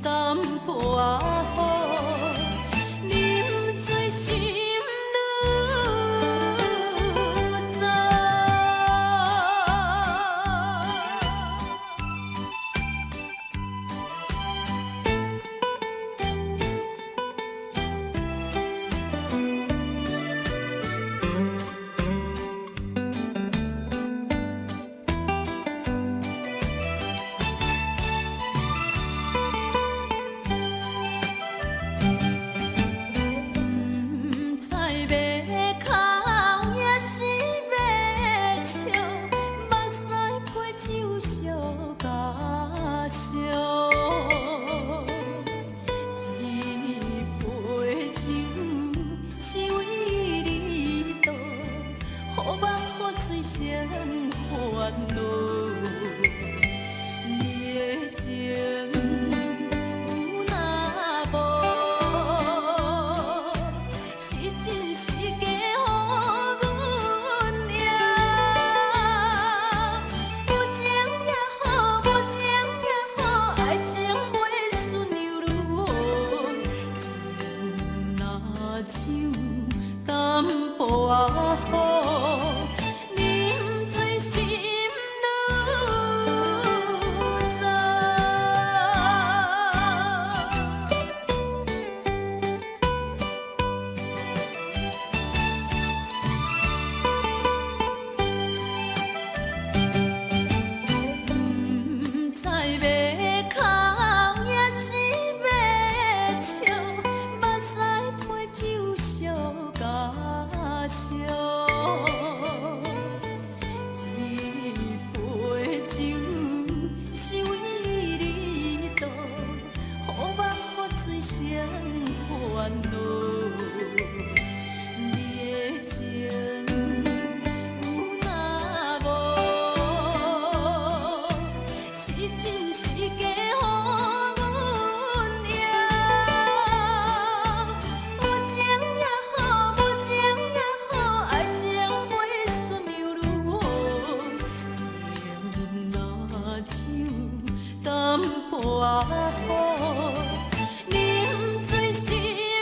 淡薄仔雨，啉醉心愈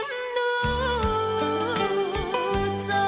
糟。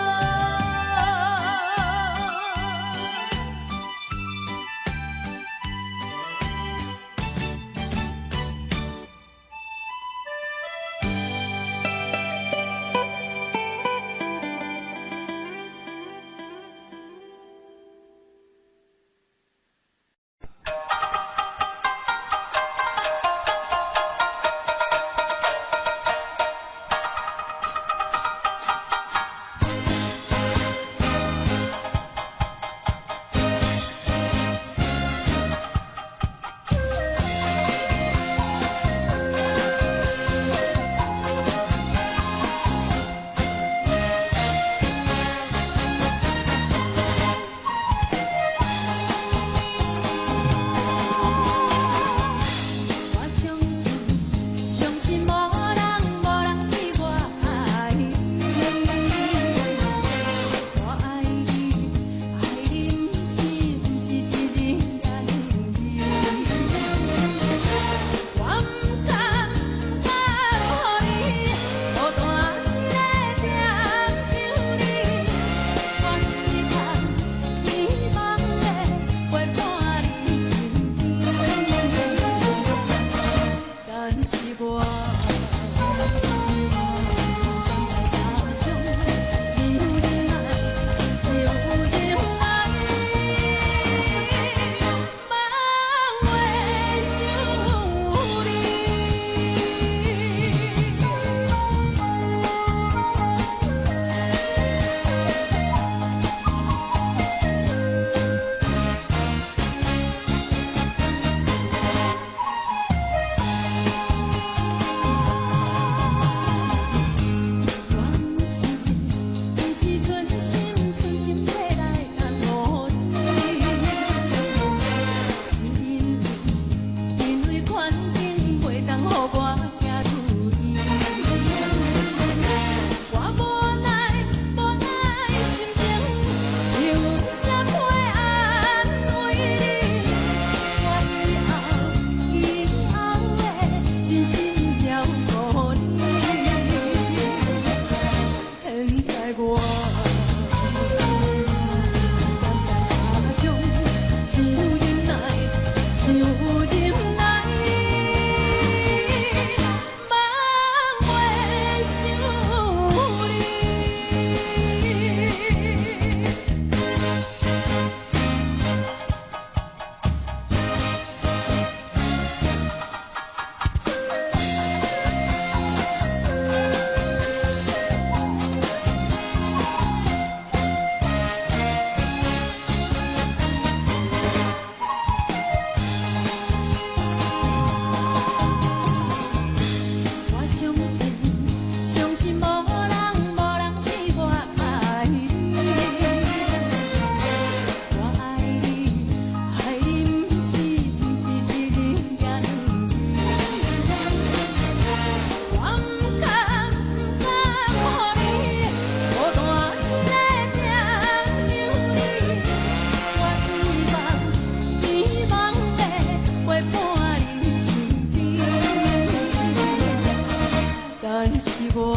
是我。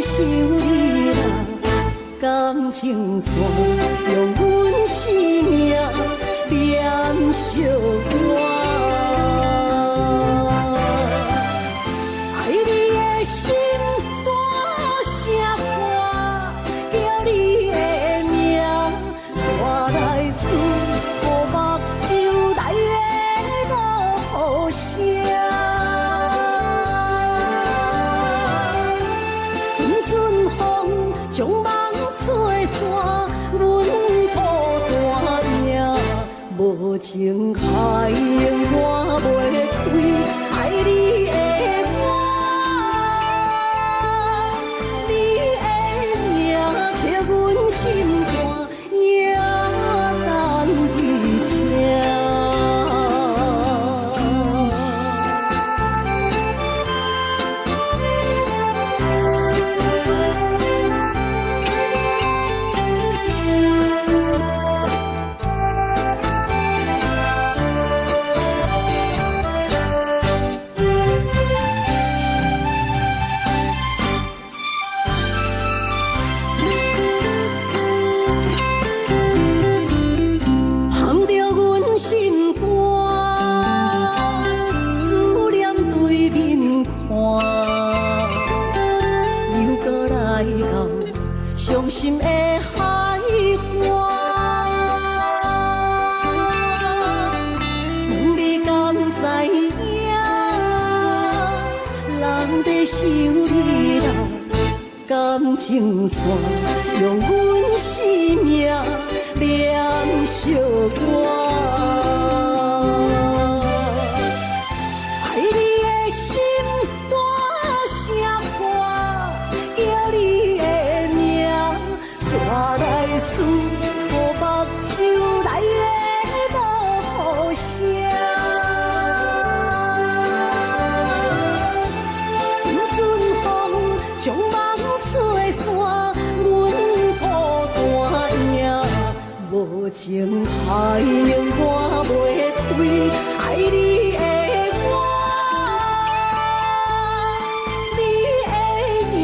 想你啦，感情线用阮生命念惜我。爱你的心大声喊，叫你的名，山来思，雨目睭来的落雨声。阵阵风将梦吹散，阮抱大影，无情海涌我袂开，爱你的我，你的名刻阮心肝，也等伫这。放着阮心肝，思念对面看，又搁来到伤心的海岸。问你敢知影，人在想你啦，感情线用阮生命念惜我。爱你的心大声喊，叫你的名，山来思，雨目睭来的落雨声。阵阵风将梦吹散，阮抱大影，无情海涌我袂开，爱你的我，你的名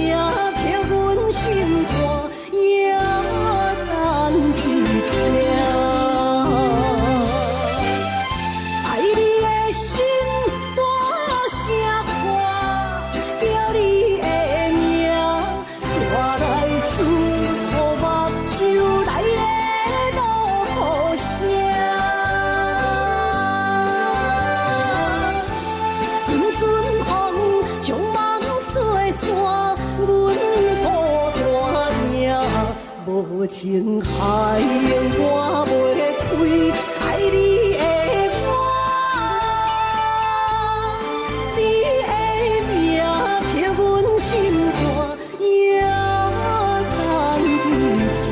刻阮心肝，也等伫这。爱你的心大声喊，叫你的名，山来思，雨目睭来的落雨声。阵阵风将梦吹散，阮抱大影，无情海涌我袂开，爱你的我，你的名刻阮心肝，也等伫这。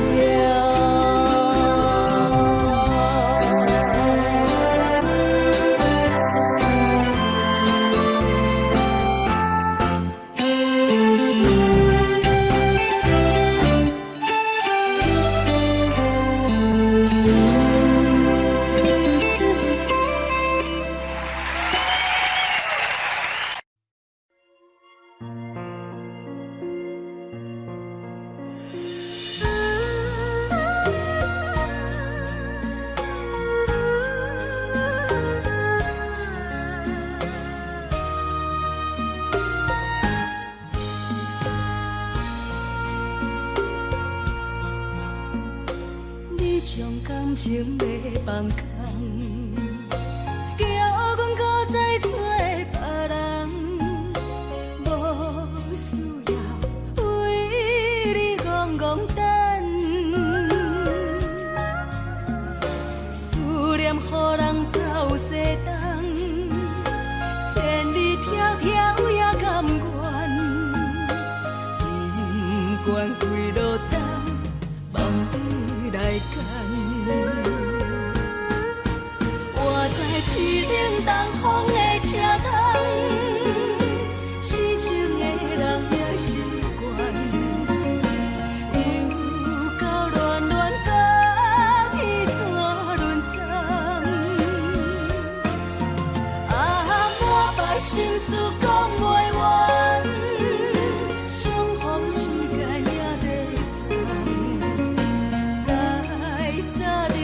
你将感情要放空，叫阮搁再找别人，无需要为你戆戆等。思念予人走西东，千里迢迢也甘愿，不管几路灯，望你来干。我在凄冷东风的车窗，痴情的人也习惯，又到乱乱甲天山轮站。啊，满腹心事讲袂完，相逢时间也在长，在山顶。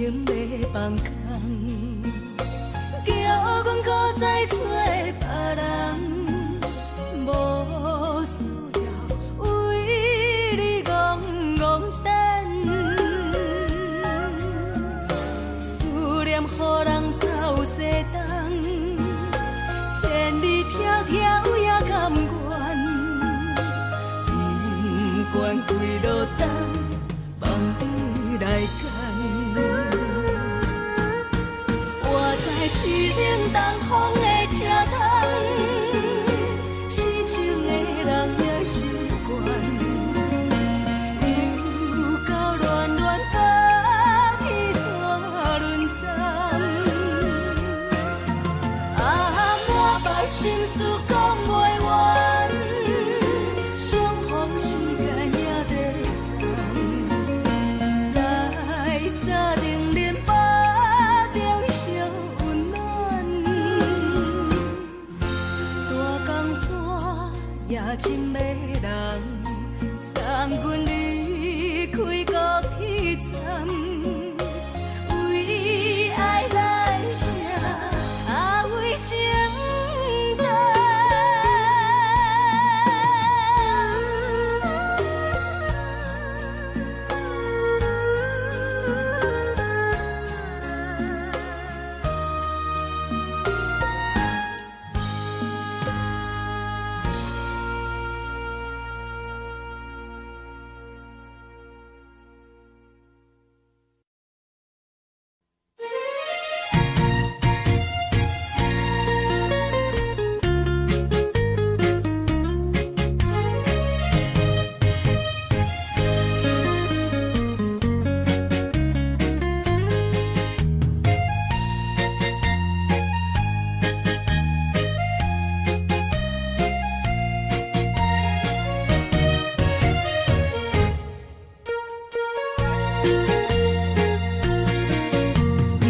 情要放空，叫阮搁再找别人，无需要为你戆戆等，思念予人走西东，千里迢迢也甘愿，不管几路灯，望你来赶。我在痴冷东风的车窗，痴情的人也习惯，又到乱乱把天线轮转。啊，满腹心事讲袂完，双方心肝也在藏，在沙定林巴中烧温暖，大江山也深迷人，送阮离开高铁站，为爱来写，为情等。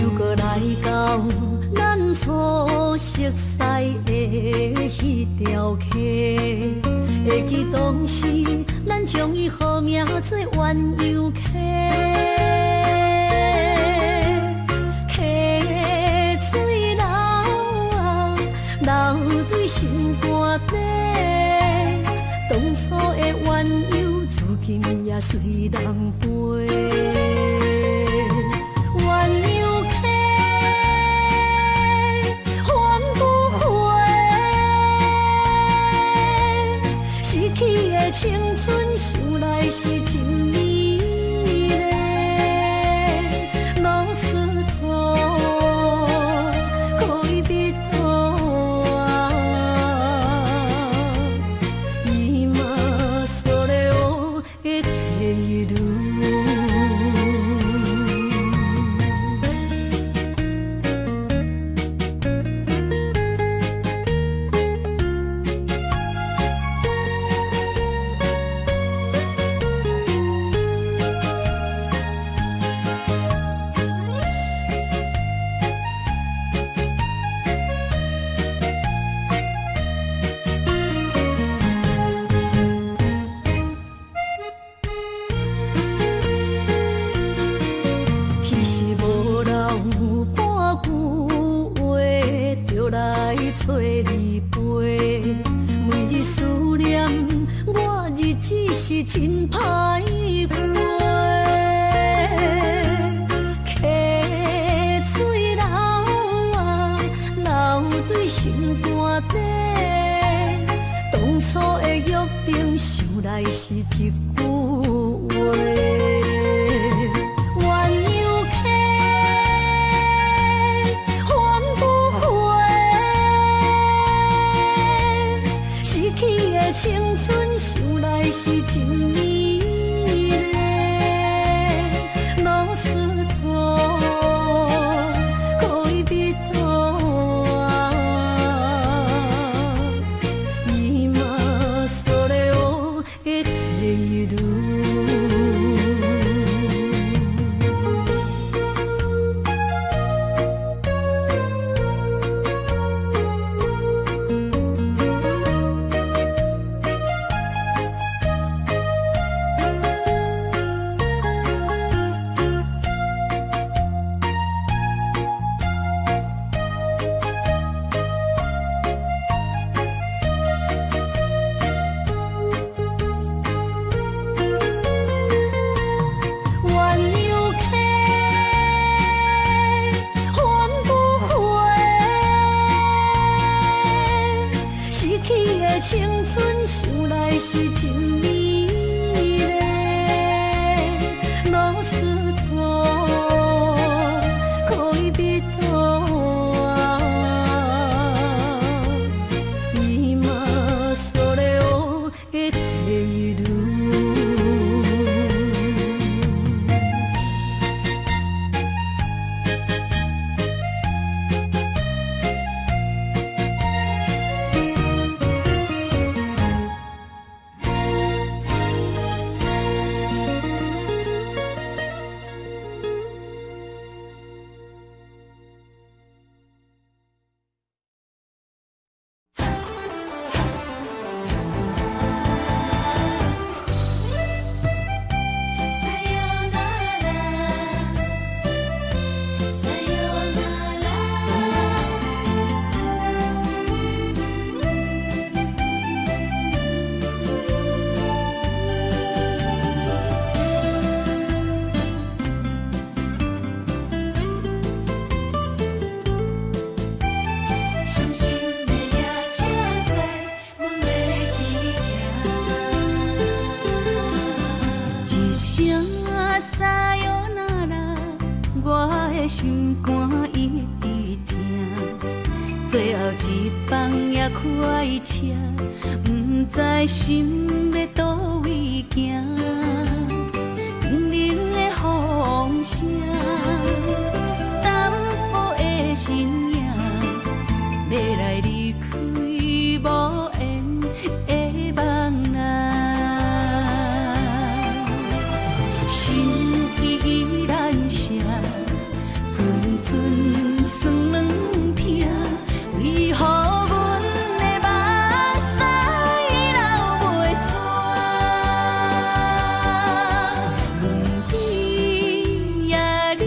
又搁来到咱初熟悉的迄条溪，会记当时咱将伊号名做鸳鸯溪。溪水流啊，流对心肝底，当初的鸳鸯，如今也随人飞。鸳鸯溪，换不回，逝去的青春想来是真美丽，老师徒可以比图啊，伊嘛所了的天路。其实无留半句话，就来找你陪。每日思念，我日子是真歹过。溪水流啊，流对心肝底。当初的约定，想来是一句话。青春想来是真美丽，老师徒可以比图啊，伊嘛所了的地路。的心肝一直疼，最后一棒也开车，不知心要倒位行，冷冷的风声，淡薄的身影，要来离开无缘的梦啊，心依然舍，阵阵酸软疼，为何阮的目屎流袂煞？问你呀，你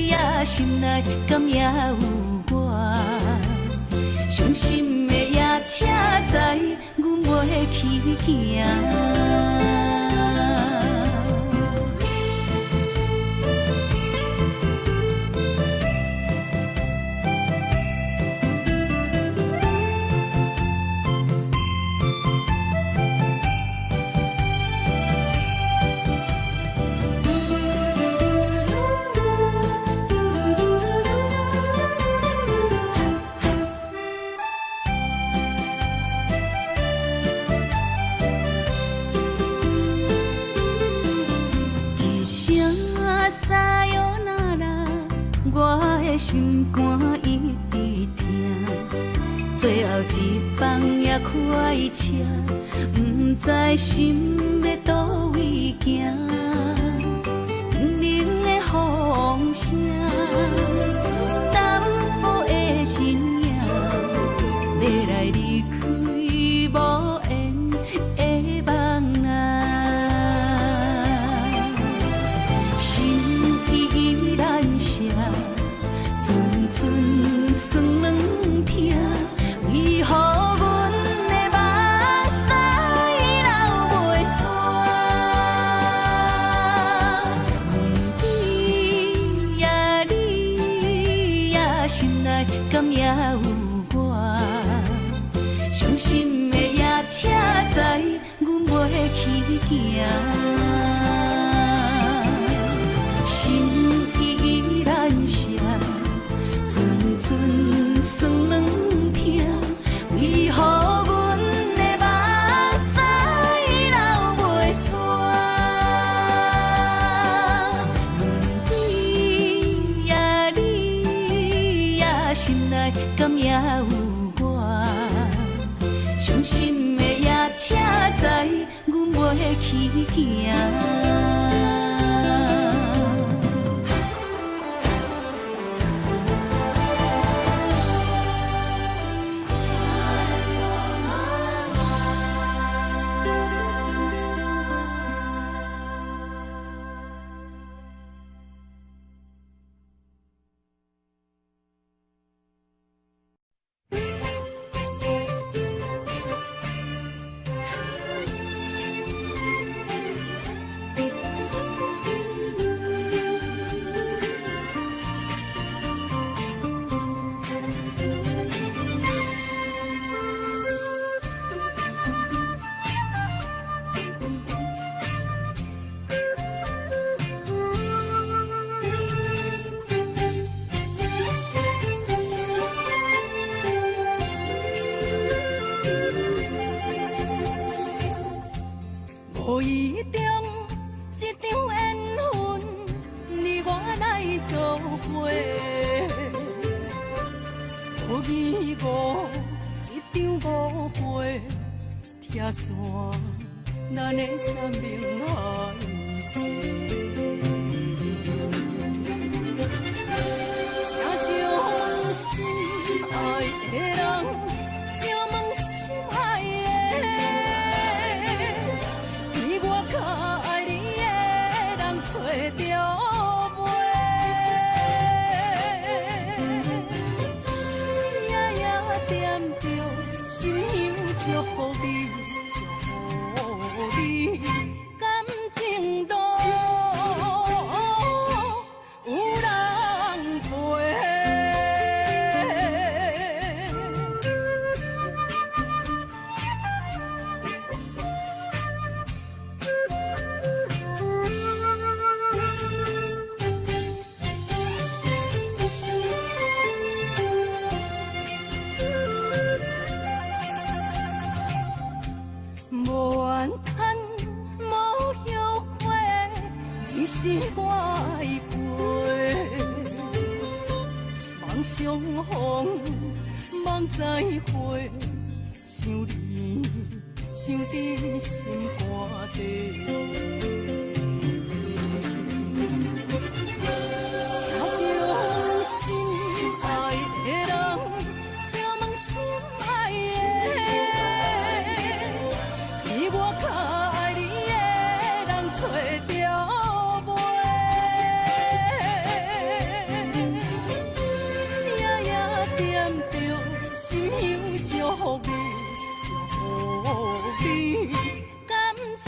呀，心内敢也有我？伤心的夜车载，阮袂去行。心肝一直疼，最后一棒也开车，不知心要倒位行。冷冷的风声，淡薄的身影，要来离开无缘的梦啊，心依然舍。阵酸软疼，为何阮的目屎流袂煞？问你呀，你呀，心内敢也有我？伤心的夜车载，阮袂去行。心依然舍。阵阵酸软疼，为何阮的目屎流袂煞？问你呀，你呀，心内敢也有我？伤心的夜车载，阮袂去行。无意中一场缘分，你我来做伙；无意误一场误会，拆散咱的三明海誓。请将心爱的人，请问心爱的。我较爱你的人找着袂，夜夜惦着心香祝福你，祝福你感情路。相逢，梦再会，想你，想伫心肝底。请将心爱的人，请问心爱的，比我较爱你的人找着袂？夜夜惦着心香祝福你，祝福你感情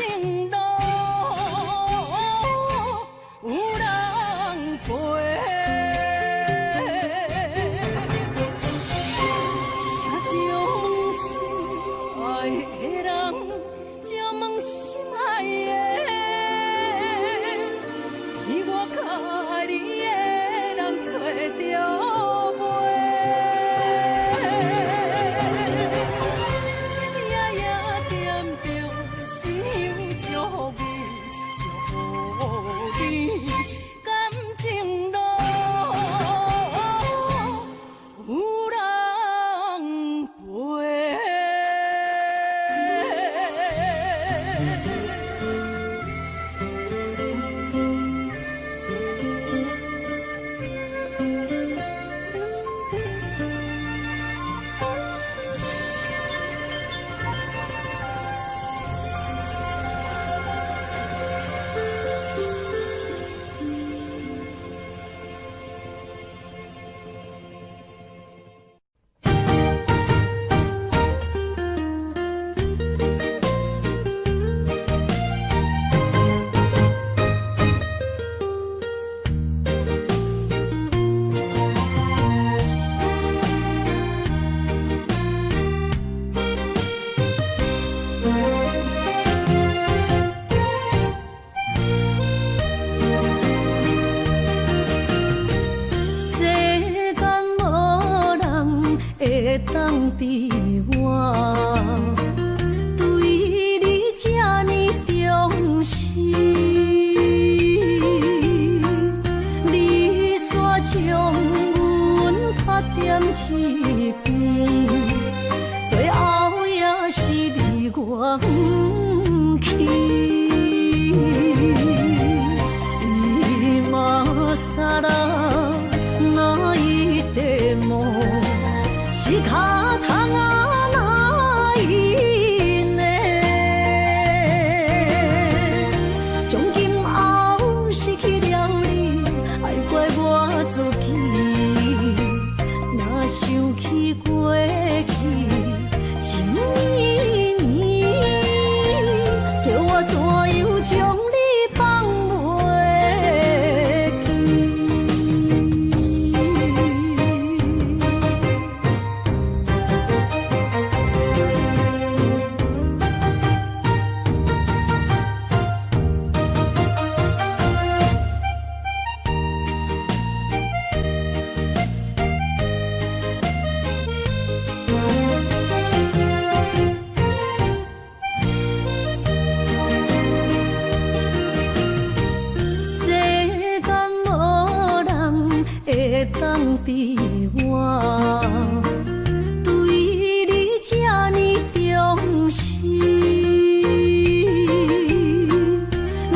路有人陪。请将心爱的人，请问心爱的，比我较爱你的人找着袂？夜夜惦着心香祝福你，祝福你感情路有人陪。世间无人会当比我对你这呢重视，你煞将阮拍点一边，最后也是你我不去。今啦，那一地梦是脚痛啊，那一呢？从今后失去了你，爱怪我自己。若想起过去情绵绵，叫我怎样将你放袂记？会当比我对你这呢重视，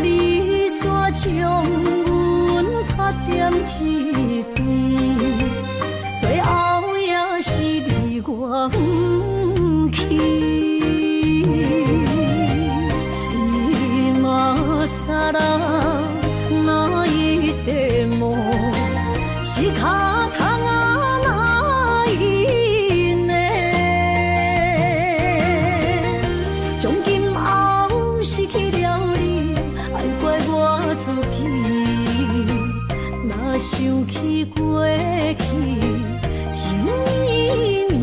你煞将阮拍点一边，最后也是你我不去。伊嘛煞啦，那一地梦。是脚痛啊，那一呢？从今后失去了你，爱怪我自己。若想起过去情绵绵，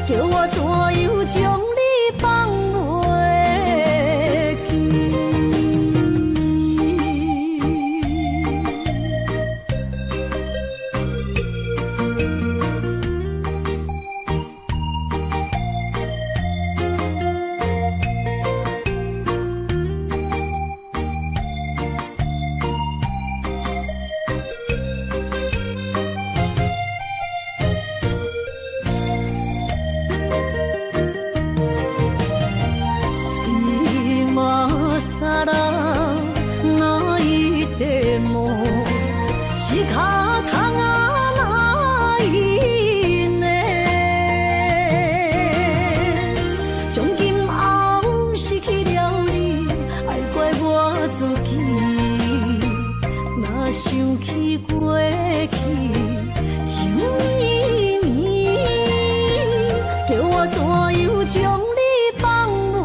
叫我怎样将你放袂记？一脚窗啊哪因呢？从今后失去了你，爱怪我自己。若想起过去情绵绵，叫我怎样将你放袂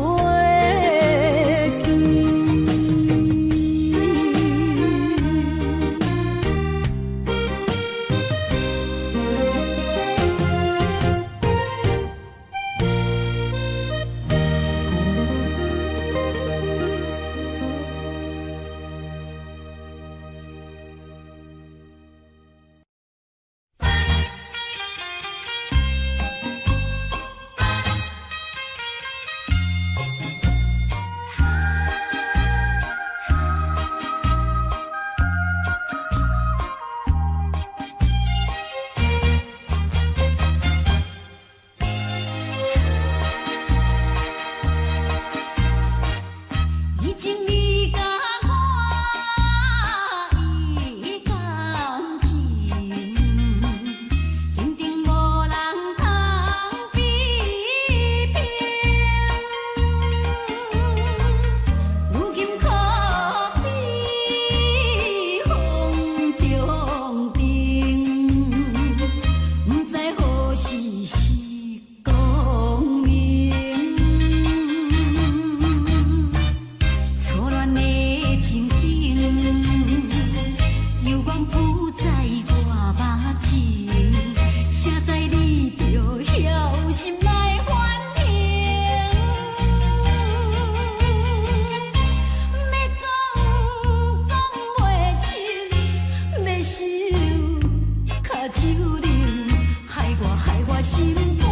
心肝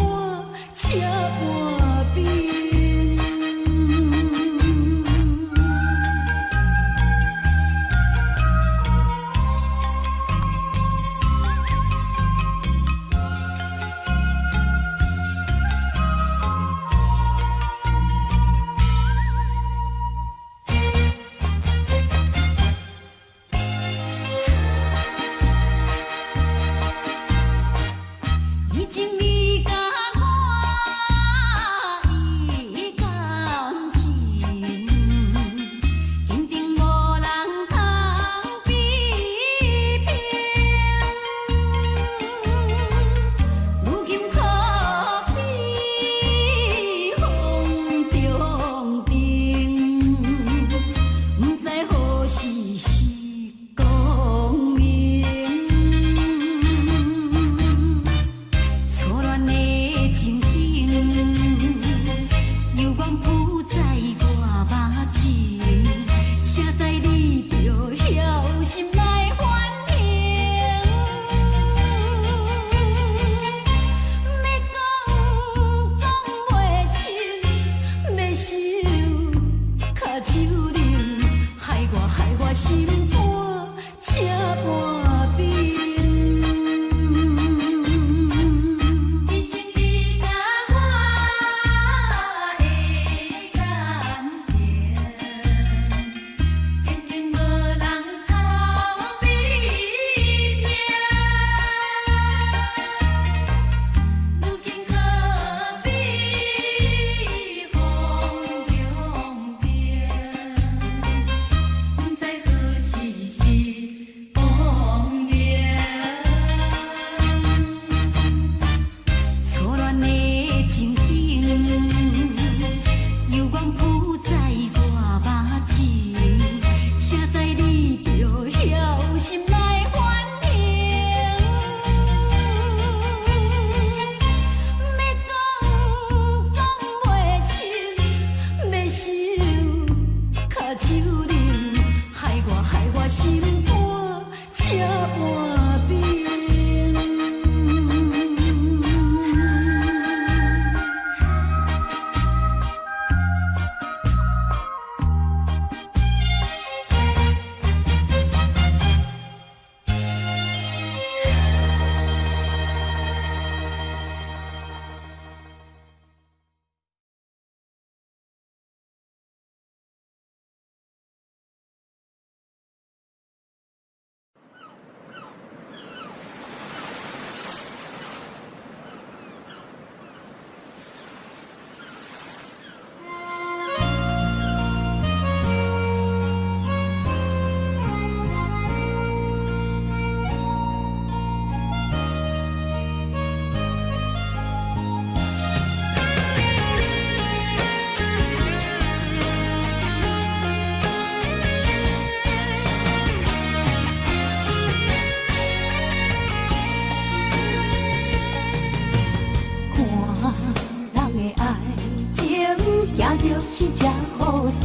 车半边。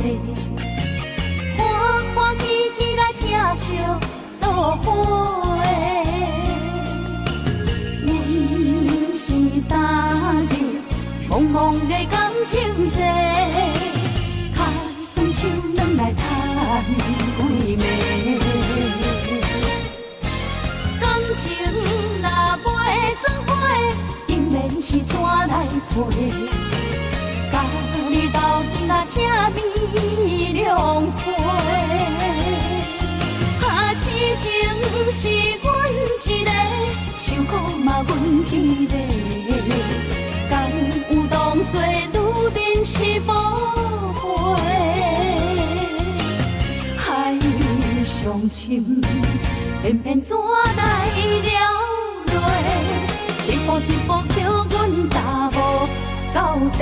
势，欢欢喜喜来疼惜做伙。阮是踏入茫茫的感情债，脚酸手软来叹几暝。感情若袂做伙，永免是怎来陪？甲你斗阵啊，请你谅陪。啊，痴情是阮一个，受苦嘛阮一个。敢有当作女人是无悔？海上深，偏偏怎来了落？一步一步叫阮踏无到底。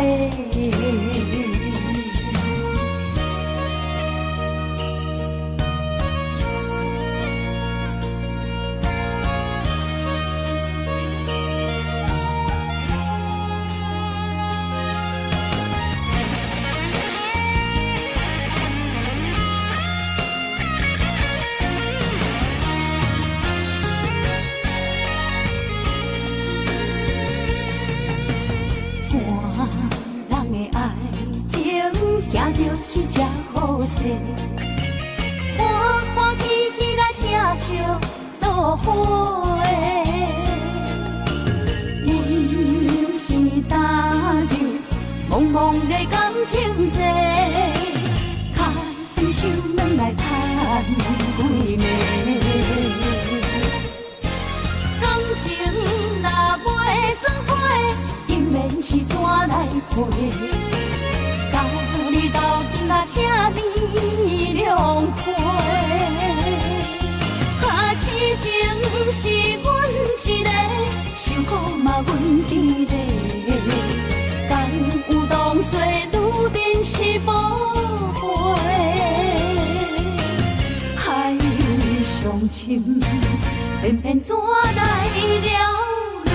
是这好势，欢欢喜喜来疼惜做伙。阮是踏入茫茫的感情债，脚酸手软来叹几暝。感情若袂做伙，永免是怎来陪？你斗阵啊，请你谅陪。啊，痴情是阮一个，受苦嘛阮一个。敢有当作女人是无悔？海上深，偏偏怎来了落？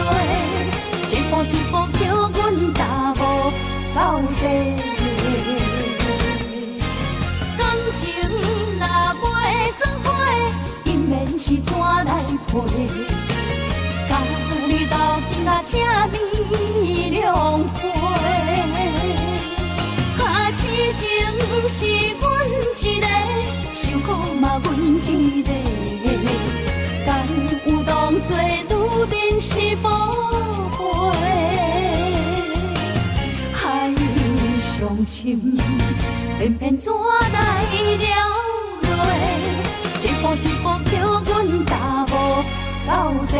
一步一步叫阮踏无到底。感情若袂做伙，永免是怎来陪？甲你斗阵啊，请你谅陪。啊，痴情是阮一个，受苦嘛阮一个。敢有当作女人是无悔？上深，偏偏怎来了落？一步一步叫阮踏无到底。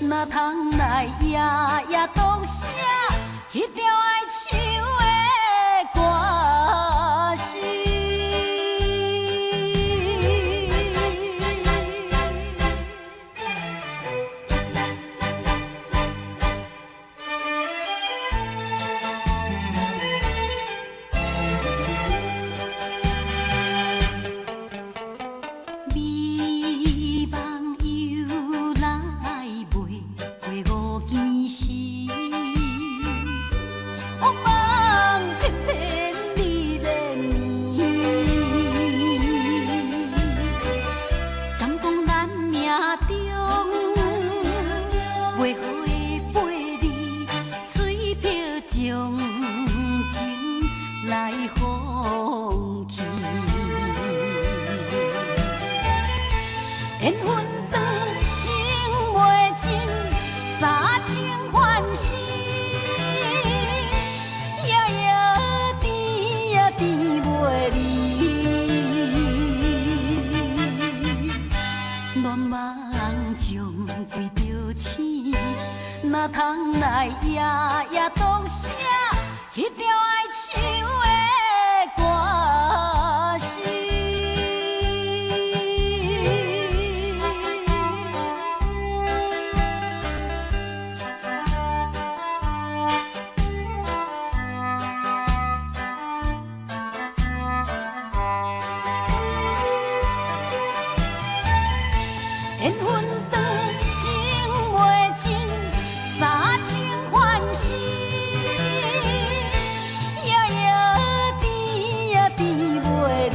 哪通来夜夜独写？迄条爱唱的歌词。哪通来夜夜当写迄条爱唱的歌词？缘分长，情袂尽。三情欢喜，夜夜甜呀甜袂离。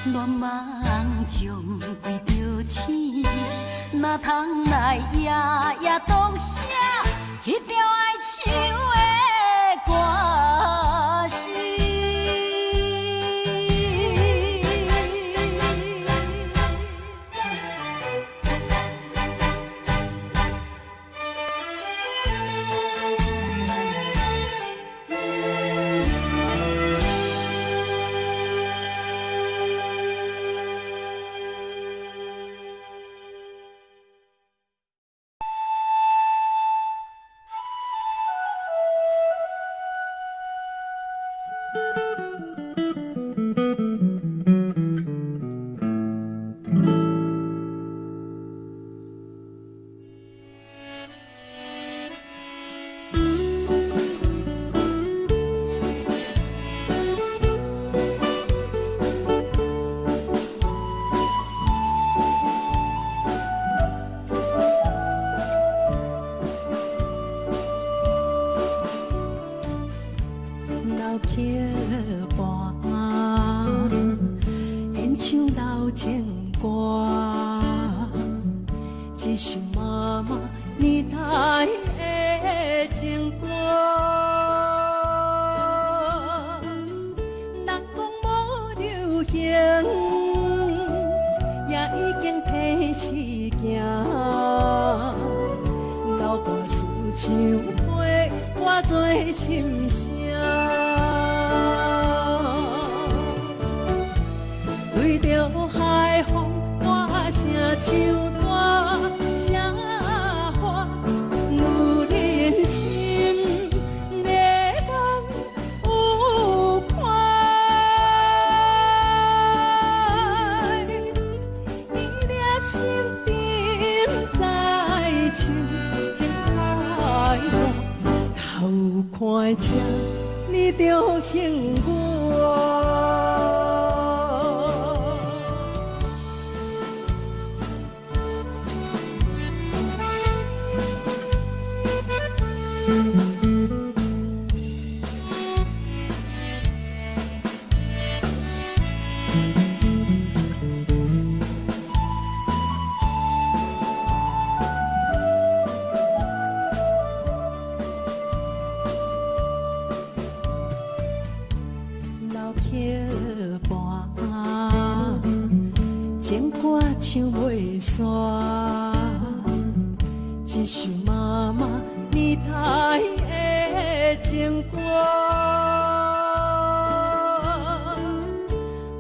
恋梦将规条星，哪通来夜夜当写迄条爱唱的歌词？一首妈妈年代的情歌，人讲无流行，也已经替时行。老歌思唱陪我做心声，对着海风歌声唱。写花女人心，月光有快，伊粒心沉在唱情爱乐，头看车你着幸我。情歌唱袂煞，一首妈妈年代的情歌，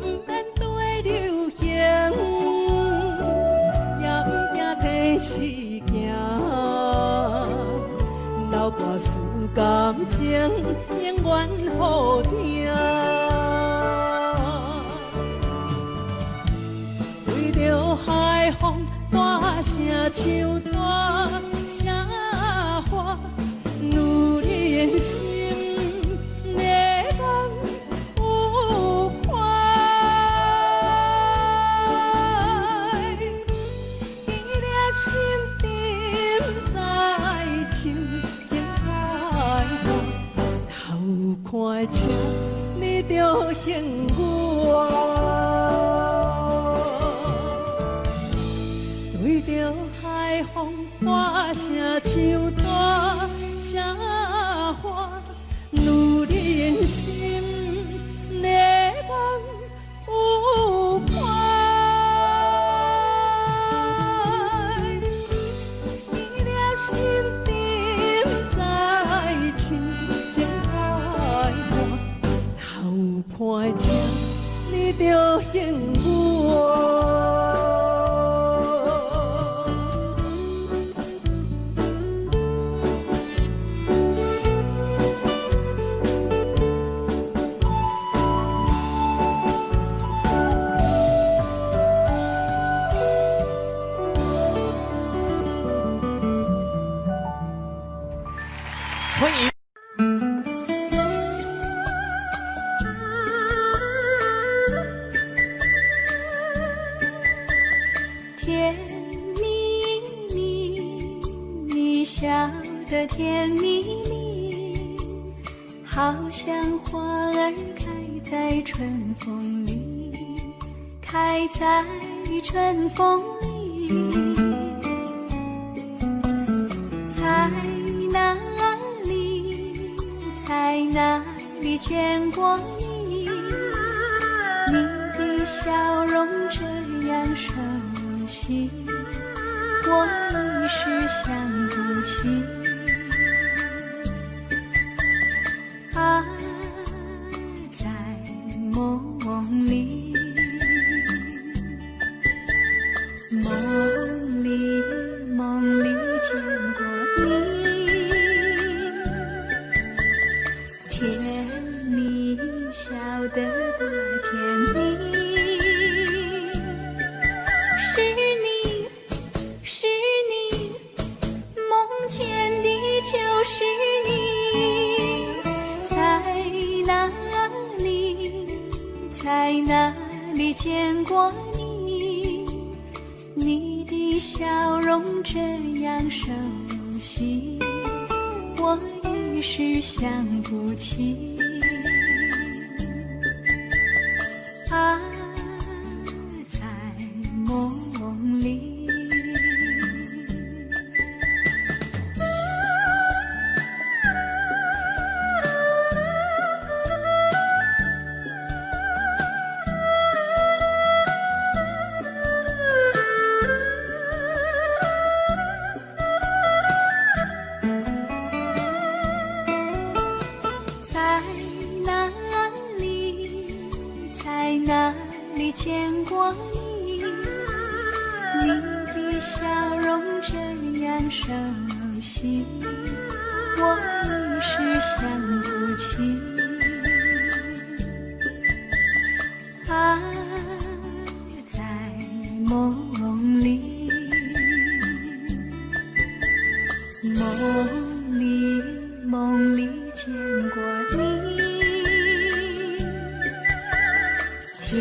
不免对流行，也不惊替时行。永远好听。为着海风大声唱大声话，女人心热望有快，记念心沉在唱情爱歌，头看车你着幸我。对着海风大声唱大声话，女人心热望有快，记念心沉在唱情爱歌，头看车你着幸我。欢迎。甜蜜蜜，你笑得甜蜜蜜，好像花儿开在春风里，开在春风里。在哪里，在哪里见过你？你的笑容这样熟悉，我一时想不起。啊，在梦里，梦里见过你，甜蜜笑得多甜蜜。是你，梦见的就是你。在哪里，在哪里见过你？你的笑容这样熟悉，我一时想不起。啊，在梦里。在哪里见过你？你的笑容这样熟悉，我一时想不起。啊，在梦里，梦里见过你。甜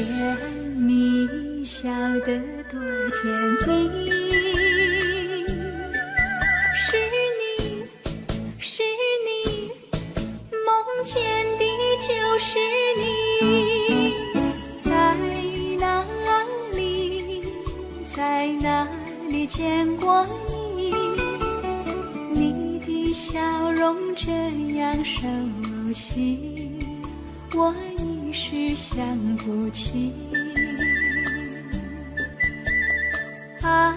蜜笑得多甜蜜，是你，梦见的就是你。在哪里，在哪里见过你？你的笑容这样熟悉，我一时想不起。啊，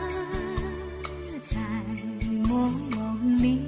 在梦里。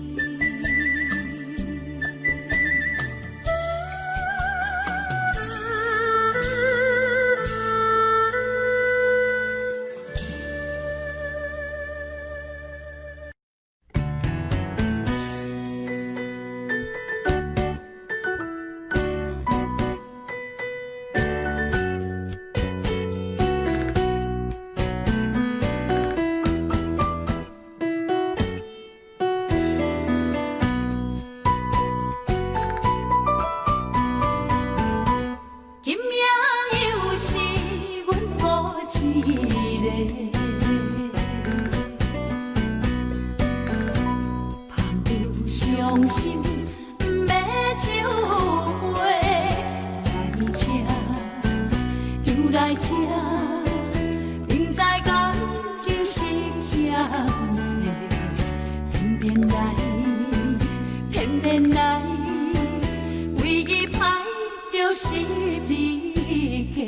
车，又来这，明知感就是嫌多，偏偏来，偏偏来，唯一歹就是你家。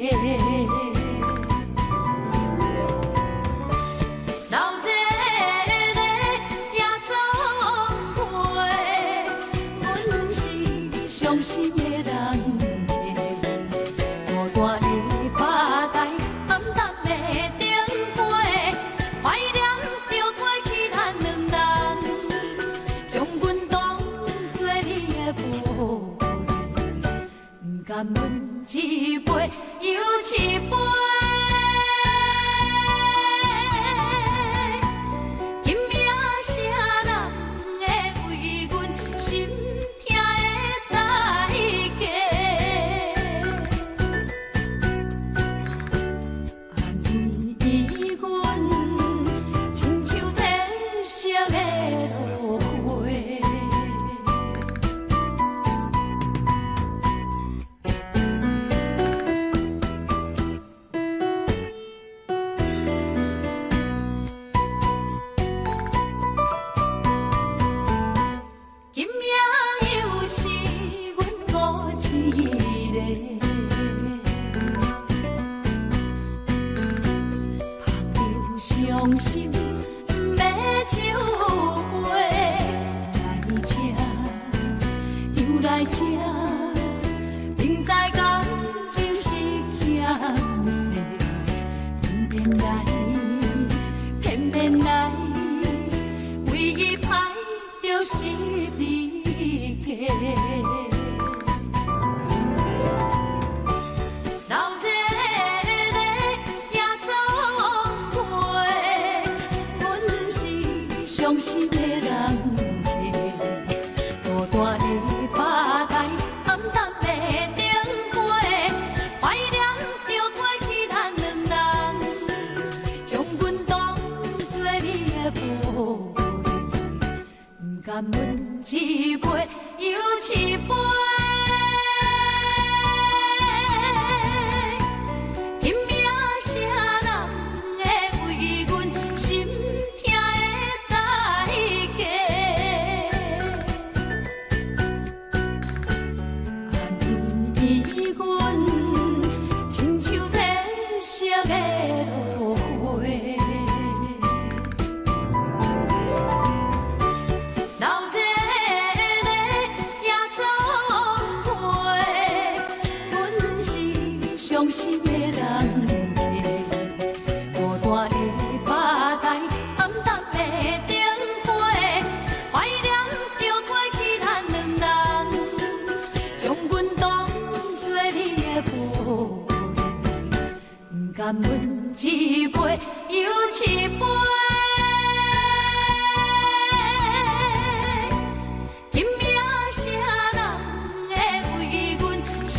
伤心的人孤单的巴台，暗淡的灯花，怀念着过去咱两人，将阮当作你的宝贝，不甘阮一杯又一杯。今夜啥人会为阮心？伤心不要酒杯，来这又来这，明知感情是欠多，偏偏来，偏偏来，唯一歹就是你家。伤心的人孤单的巴台，暗淡的灯花，怀念着过去咱两人，将阮当作你的宝贝，不甘阮一杯又一杯。今夜啥人会为阮心？伤心的人孤单的巴台，暗淡的灯花，怀念着过去咱两人，将阮当作你的宝贝，不甘阮一杯又一杯。今夜啥人会为阮心？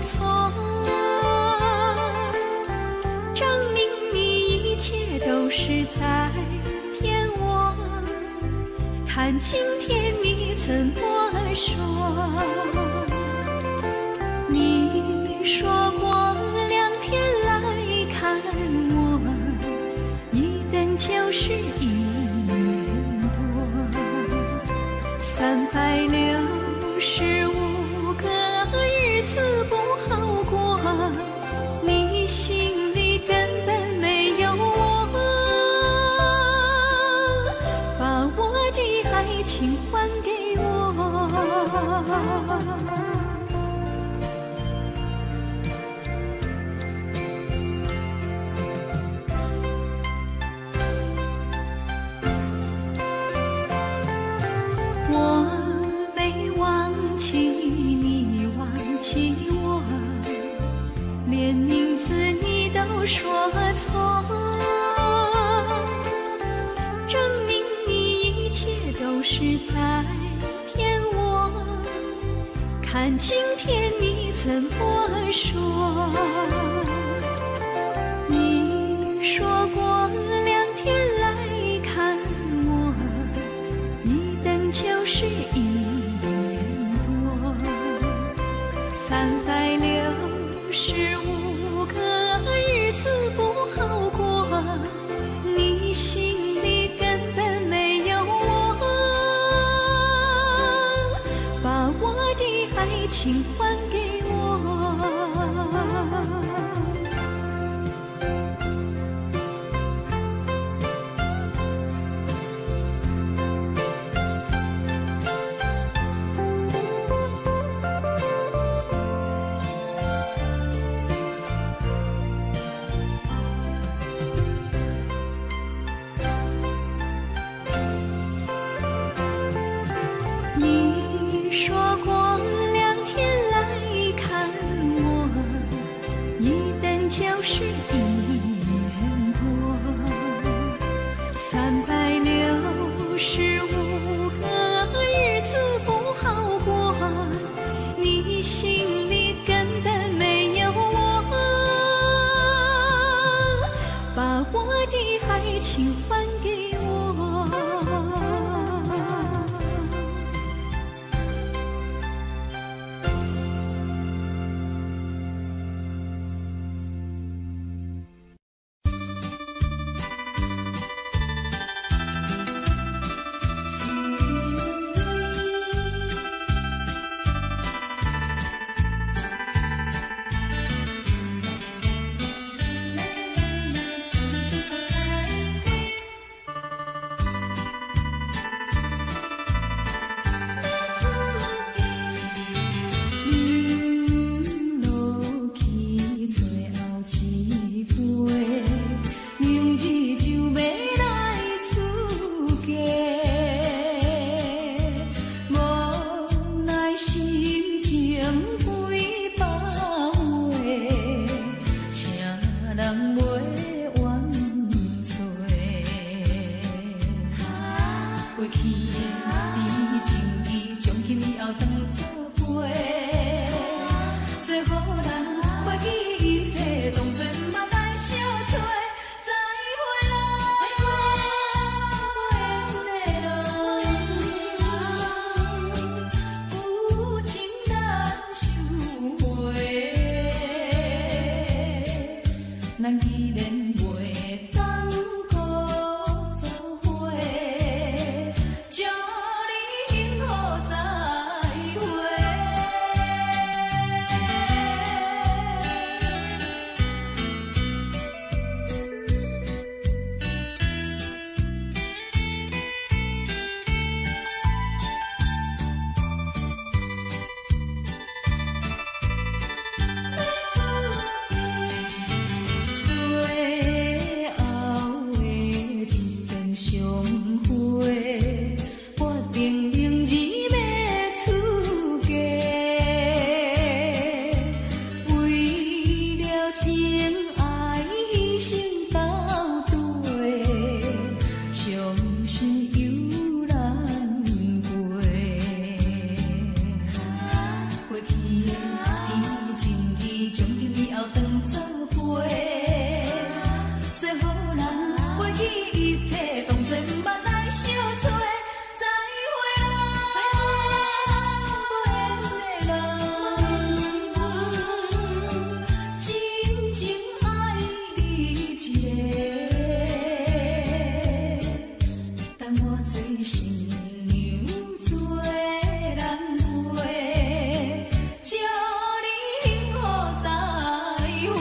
错，证明你一切都是在骗我。看今天你怎么说？你说过2天有说错，证明你一切都是在骗我。看今天你怎么说？你说过2天来看我，一等就是1年多，365个日子不好过，你心里根本没有我，把我的爱情还给我。你说过2天来看我，一等就是1年多，365个日子不好过，你心里根本没有我，把我的爱情还给我。咱既然袂当搁做伙，祝你幸福再会。祝你幸福再会。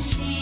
时。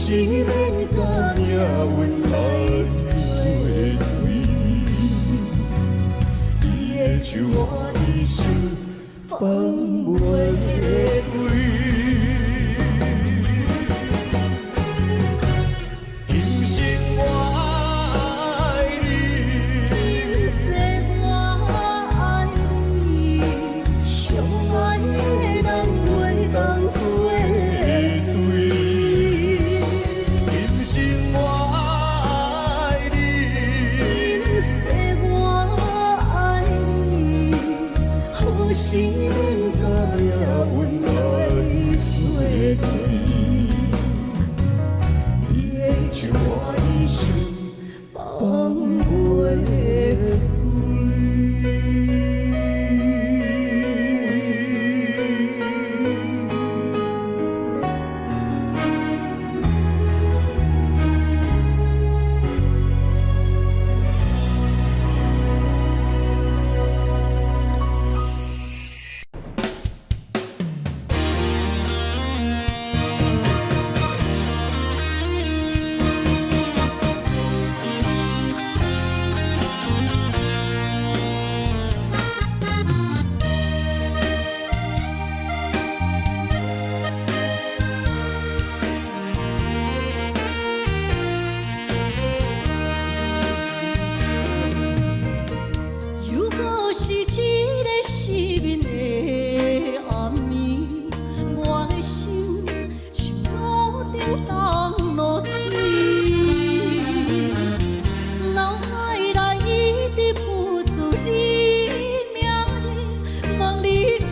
是免甲命运来作对，你的手我的手放袂开。阮爱做对，你的情我一生放袂开。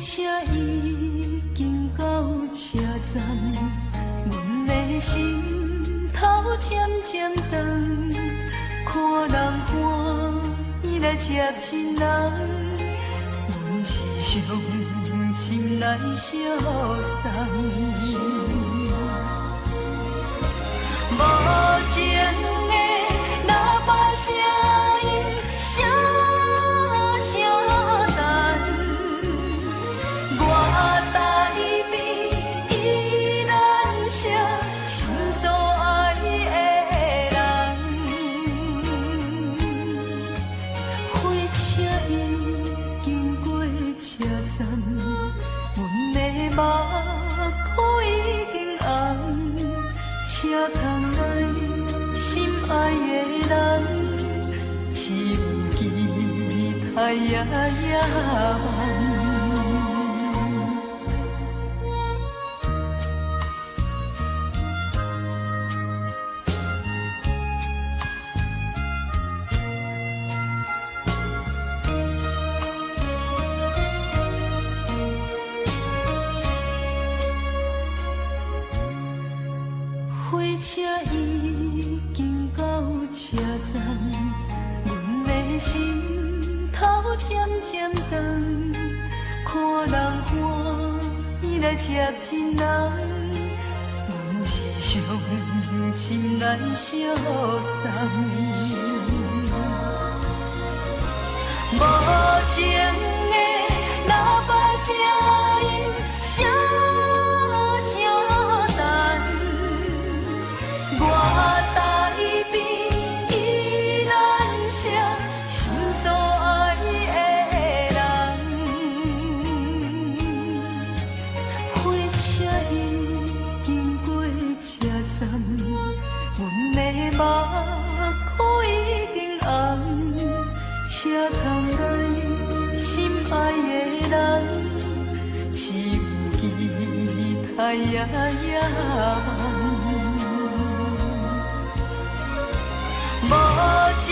车已经到车站，阮的心头渐渐长，看人欢喜来接亲人，阮是伤心来消送。无情的喇叭声音，声声等，我台边依然写心所爱的人。火车已经过车站，阮的目眶已经红。车窗内心爱的人，只有期待夜夜梦。渐渐长，看人欢伊来接亲人，阮是伤心来相送。无情的喇叭声音，声声淡。我台边依然写心所爱的人，火车已经过车站，阮的目眶已经红。车窗内心爱的人，只有期待夜夜梦。无情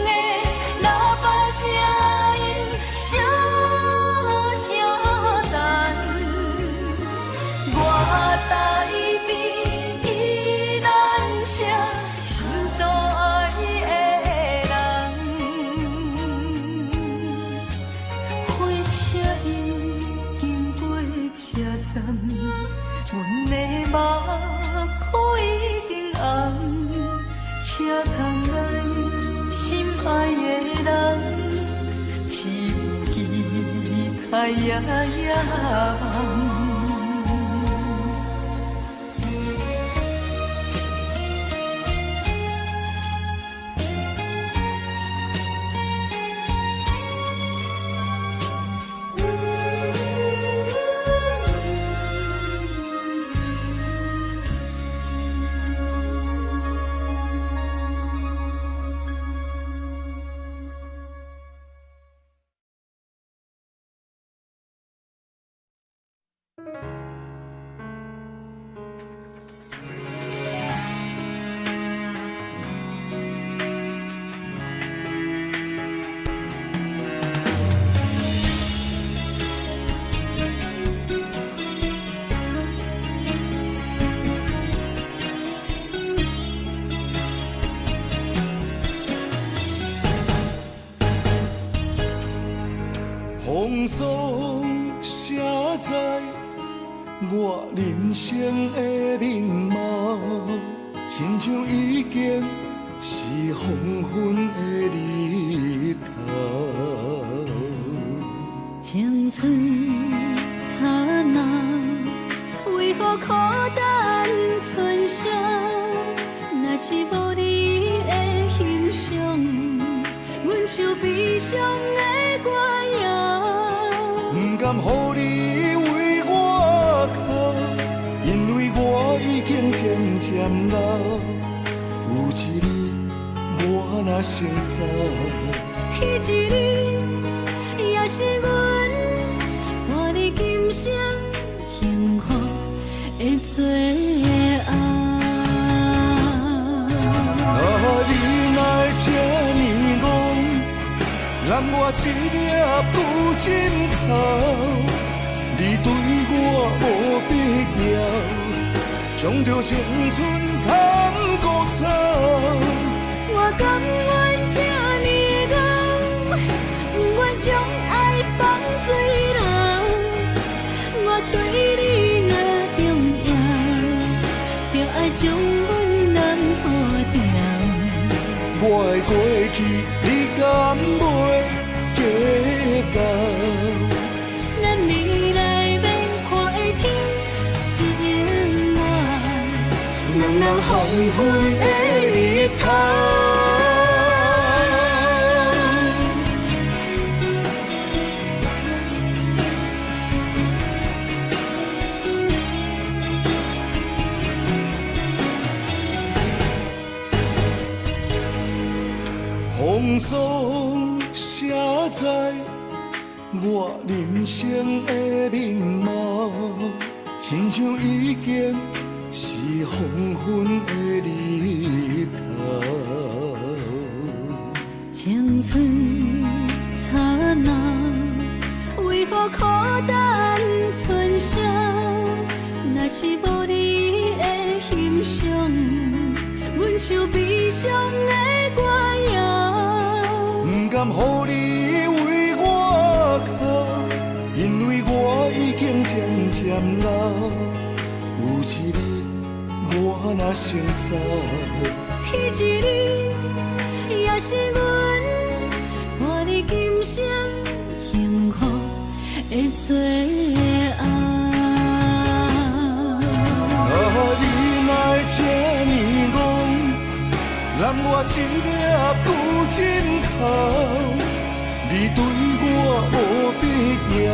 的喇叭声音，声声淡。我台边依然写心所爱的人。火车已经过车站，阮的目眶已经红。车窗内心爱的人，只有期待夜夜梦。风霜写在我人生的面貌，亲像已经是黄昏的日头。青春刹那，为何孤单存剩？若是无你的欣赏，阮像悲伤的歌谣。不甘予你为我哭，因为我已经渐渐老。有一日我若先走，彼一日也是阮伴你今生幸福的最后。你若这呢戆，揽我一粒不枕头，你对我无必要，将着青春通孤走。我甘愿这呢戆，不愿将爱放水流。我对你若重要，就爱将阮人付掉。我的过去，你敢袂计较？咱未来要看的天是永远，人人黄昏的日头。风霜写在我人生的面貌，亲像已经是黄昏的日头。青春刹那，为何孤单存剩？若是无你的欣赏，阮像悲伤的歌谣。不甘予你为渐渐老，有一日我若成早，彼一日也是阮伴你今生幸福的最后。你哪会这呢戆，揽我一粒旧枕头？你对我无必要，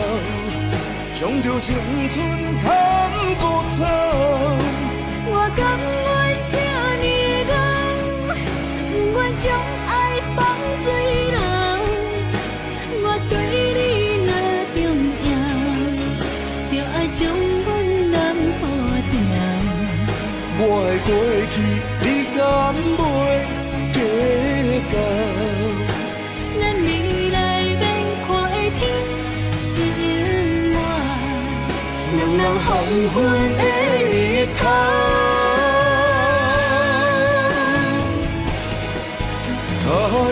将着青春砍孤草。我甘愿这呢戆，不愿将爱放水流。我对你若重要，就爱将阮男好掉。我的过去，你敢袂计较？咱未来免看的天是永远，两人黄昏的日头。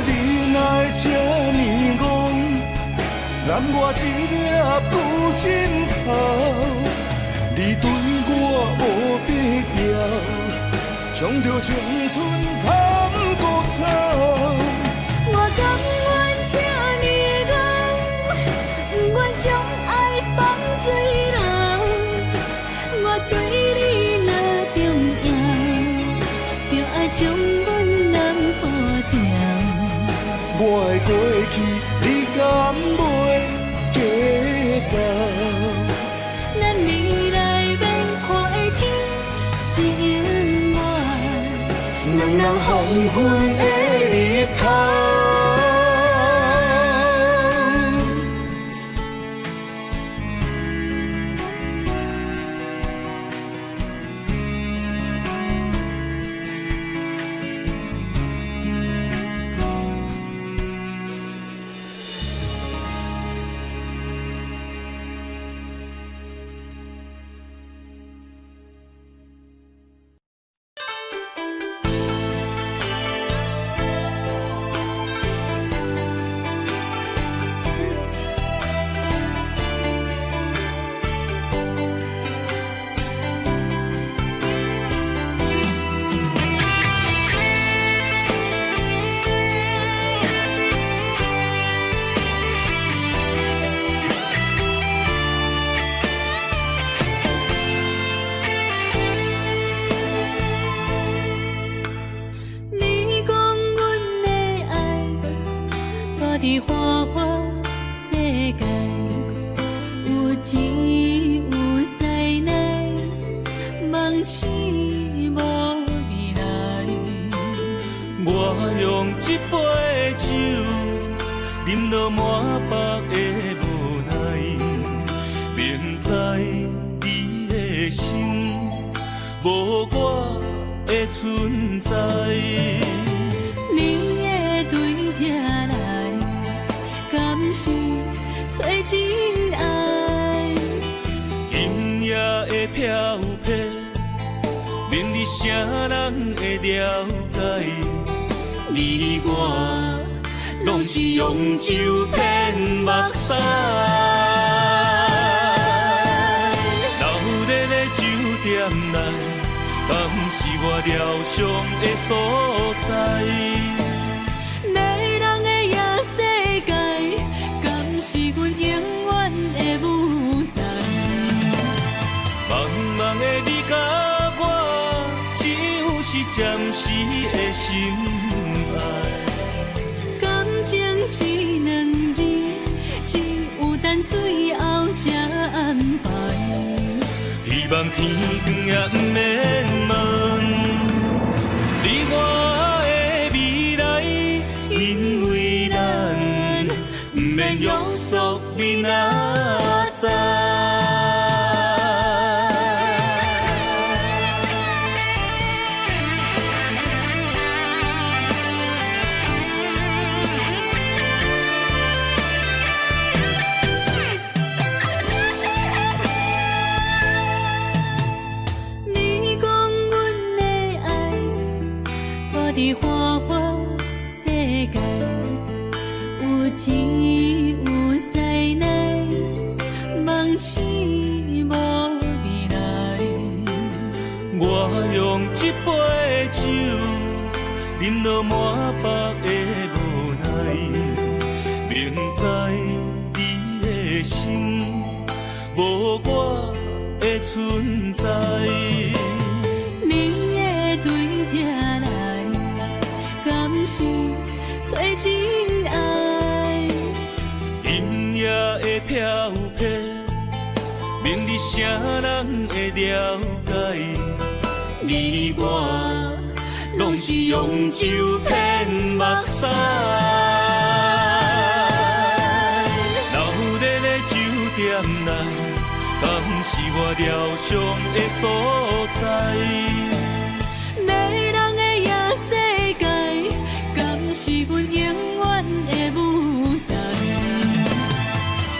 你哪会这呢戆，揽我一粒旧枕头？你对我无必要，将着青春砍孤草。我甘愿这呢戆，不愿将爱放水流。我对你若重要，就爱将阮男好掉。我的过去，你敢袂计较？咱未来免看的天是永远，两人黄昏的日头。伫花花世界，有钱有势来，梦醒无未来。我用一杯酒，饮落满腹的无奈，明知你的心无我的存在。你的对这来，敢是找真爱？今夜的飘泊，明日谁人会了解？你我拢是用酒骗目屎，流热的酒店内，敢是我疗伤的所在？迷人的夜世界，敢是阮永远的舞台？茫茫的你甲我，只有是暂时的心爱。感情只两字，只有等最后才安排。希望天光也不免问你我的未来，因为咱不免约束明仔载。伫花花世界，有钱有势来，梦醒忍落满腹的无奈，明知伊的心无我的存在。你会对这来，敢是找真爱？音乐会飘飘，明日啥人会了解？你我拢是用酒骗目屎，留在咧酒店内，敢是我疗伤的所在？迷人的夜世界，敢是阮永远的舞台？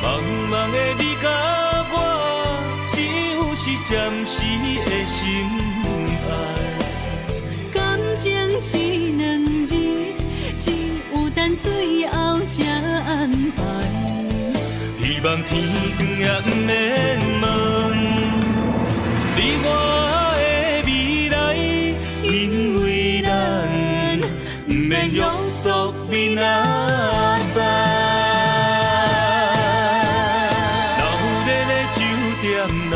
茫茫的你甲我，只有是暂时的心爱。感情只两字，只有等最后才安排。希望天光也不免问，你我的未来，因为咱不免约束明仔载。留在咧酒店内，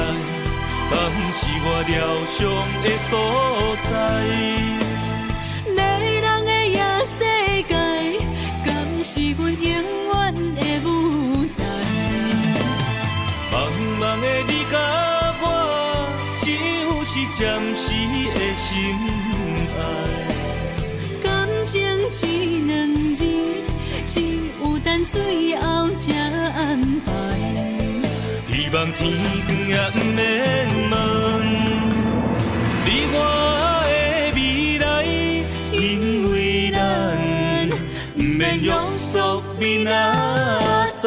敢是我疗伤的所在？迷人的夜世界，敢是阮永远的舞台？茫茫的你甲我，只有是暂时的心爱。感情只两字，只有等最后才安排。希望天光也不免问，你我的未来，因为咱不免约束明仔载。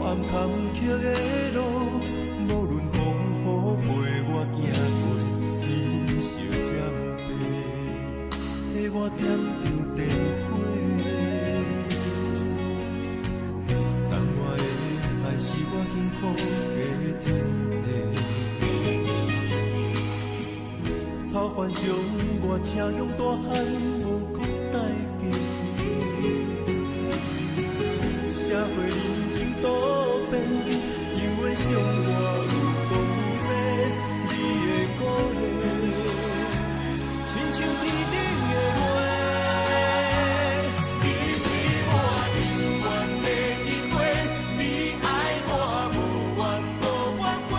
暗坎坷的路，无论风雨陪我行过，天烧渐白，替我点着灯火。但我的爱是我幸福的天地，草原将我请用大汉，无讲代价。社会人情多变，因为相我有讲这你的鼓励，亲像天顶的花。你是我永远的机会，你爱我无怨无怨过，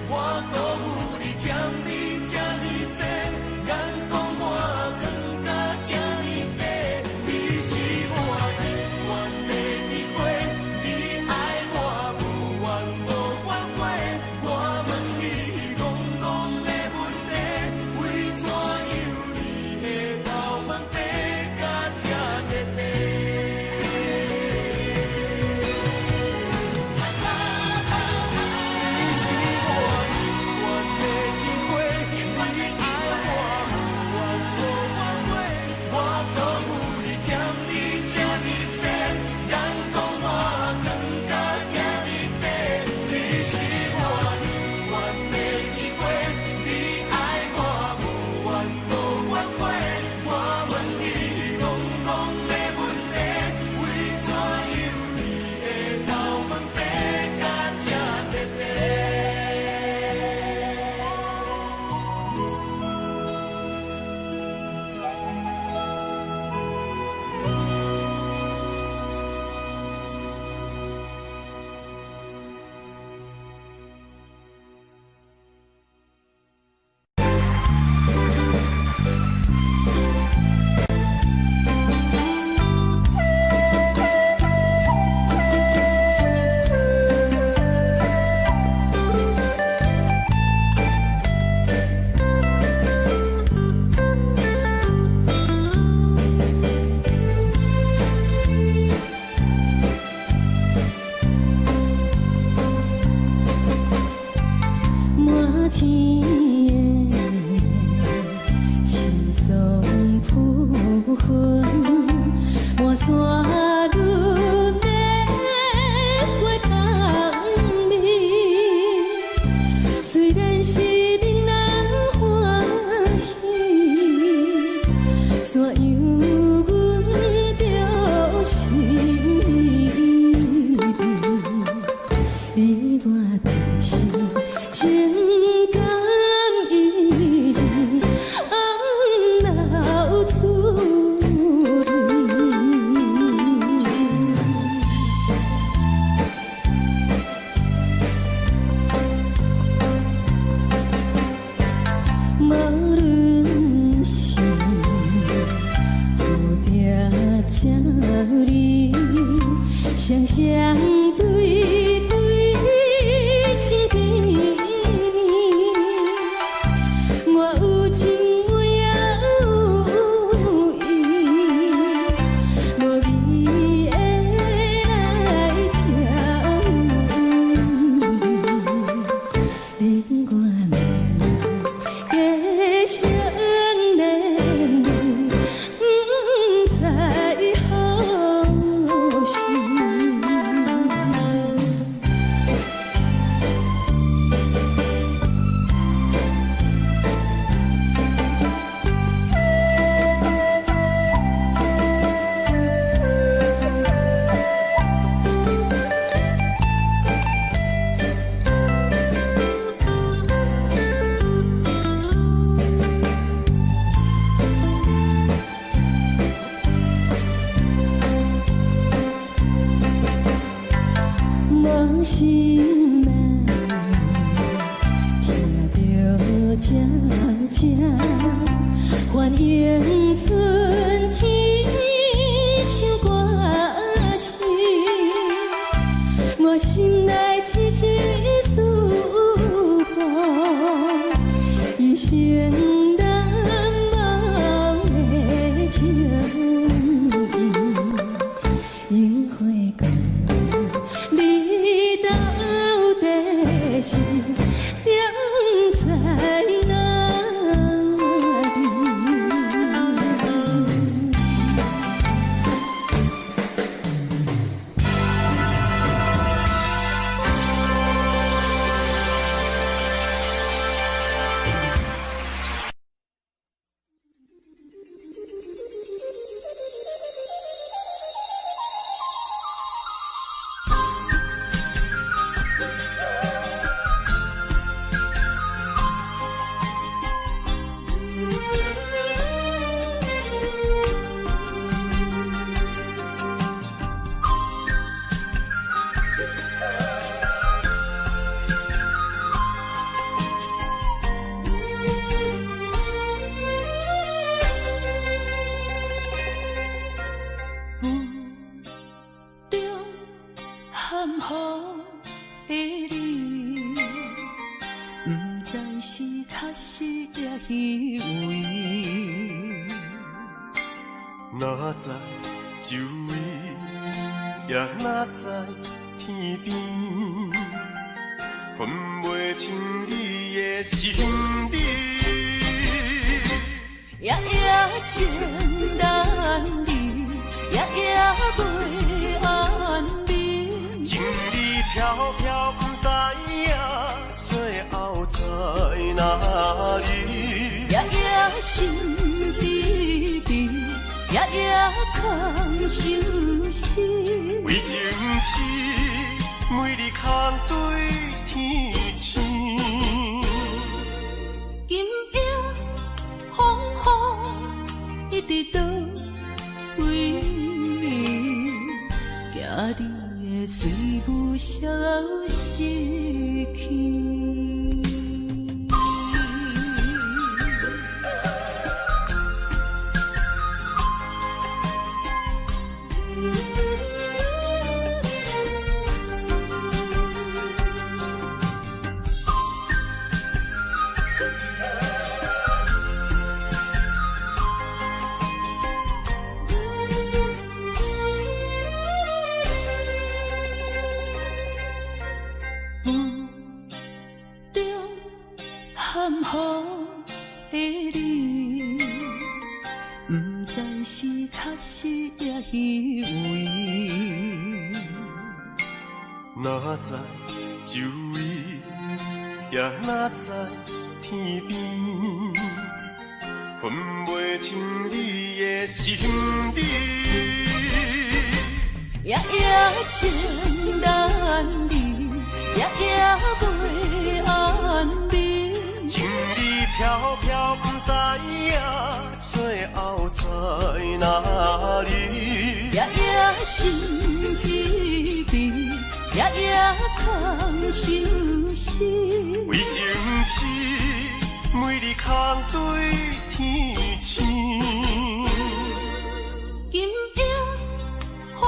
我辜负你欠你这呢多，人讲我扛甲遐呢白。你是我永远的机会，你爱我无怨无怨过，我问你戆戆的问题，为怎样你的头毛白甲这地地？你是我永远的机会，你爱我无怨无怨过，我辜负你欠你这呢多，人讲我扛甲遐呢白。你是我永远的机会，你爱我无怨无怨过，我问你戆戆的问题，为怎样你的头毛白甲这地地？满天的青松铺云，满山轮的花香味。虽然是令人欢喜，怎样阮着心你我同是情感一红流出无论是有定这里，双双对对情甜蜜。我有情我也有意，无义的来挑你我难加相恋，不知何时。我心内听着悄悄欢迎春天唱歌声，我心内只是思念一生难忘的情谊，樱花讲你。好的你，不知是确实也虚伪。哪知周围，也哪知天边，分袂清你的心理。夜夜情难离，夜夜袂安眠。情意飘飘，不知影最后在哪里。夜夜心稀微，夜夜空相思。为情痴，每日空对天星。今夜风雨一直倒为眠，惊你的随舞消失去。含糊的你，不知是确实也虚伪。哪知周围，也哪知天边，分袂清你的心理。夜夜情难离，夜夜袂安眠。情意飘飘，不知影最后在哪里。夜夜心稀微，夜夜空相思。为情痴，每日空对天星。今夜风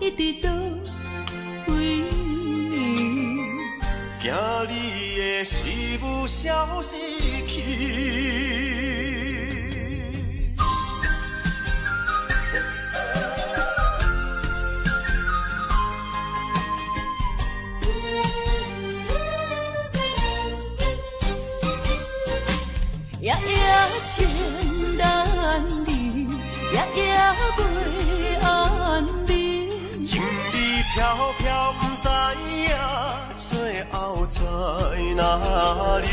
雨一直倒为眠，惊你的随舞消失去。夜夜情难离，夜夜袂安眠。情意飘飘，不知影最后在哪里。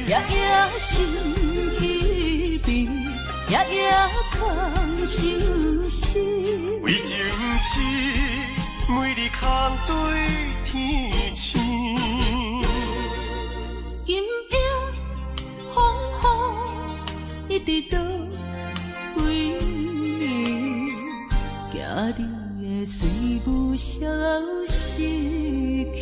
夜夜心稀微，夜夜空相思。为情痴，每日空对天星。今夜风雨一直倒为眠，惊你的随舞消失去。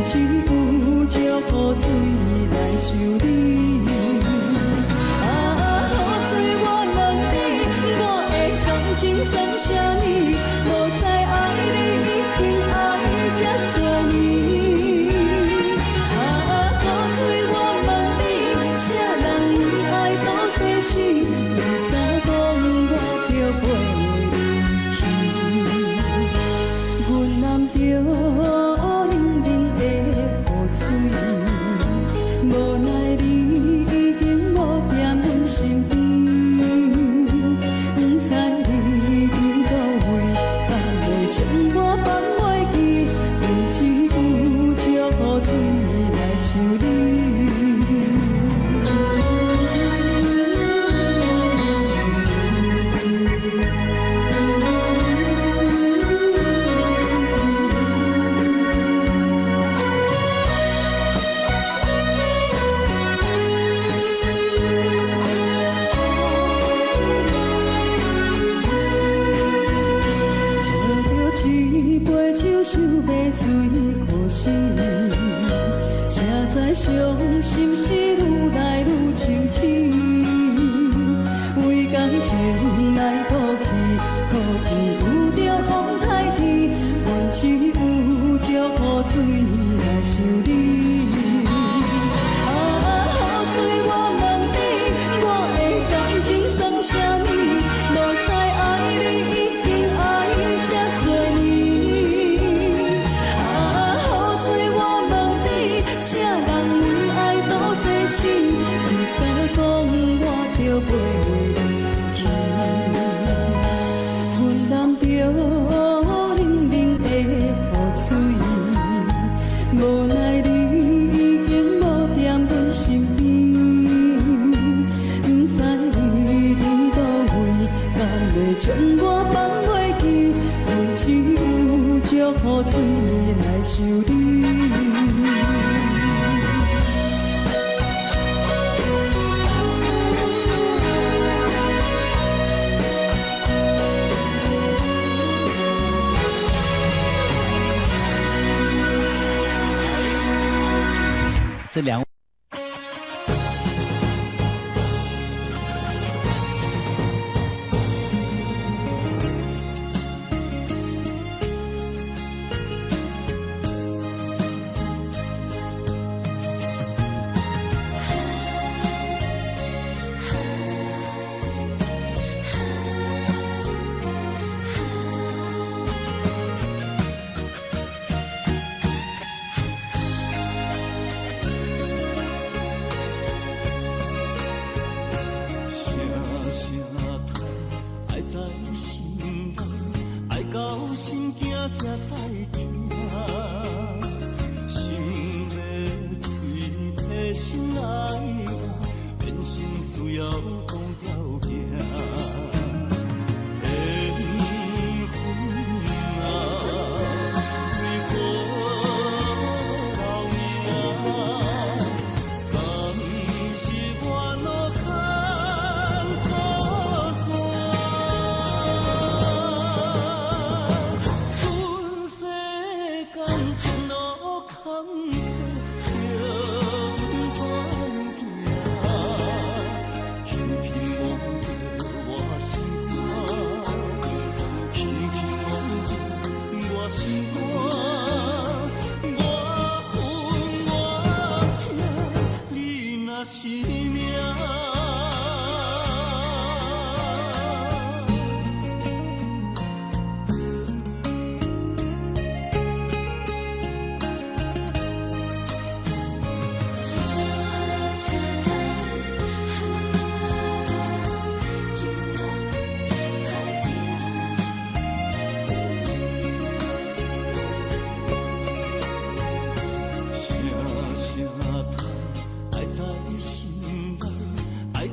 情冷冷的雨水，无奈你已经无在阮身边，不知你伫倒位，敢会将我放袂记？阮只有借雨水来想你。一杯酒想要醉可惜，谁知伤心事愈来愈清醒。为感情来赌气，可能遇着风台天，阮只有借雨水来想你。雨水我问你，我的感情算啥物？无知爱你已经爱这多年。啥人为爱赌生死？你敢讲我着袂记？阮淋着冷冷的雨水，无奈你已经无在阮身边，不知你伫倒位，敢会将我放袂记？阮只有借雨水来想你。这两位。心惊才知听，心要嘴替心来行，变心需要讲条件。缘分啊，为何留名？敢是我落汉错线？是命。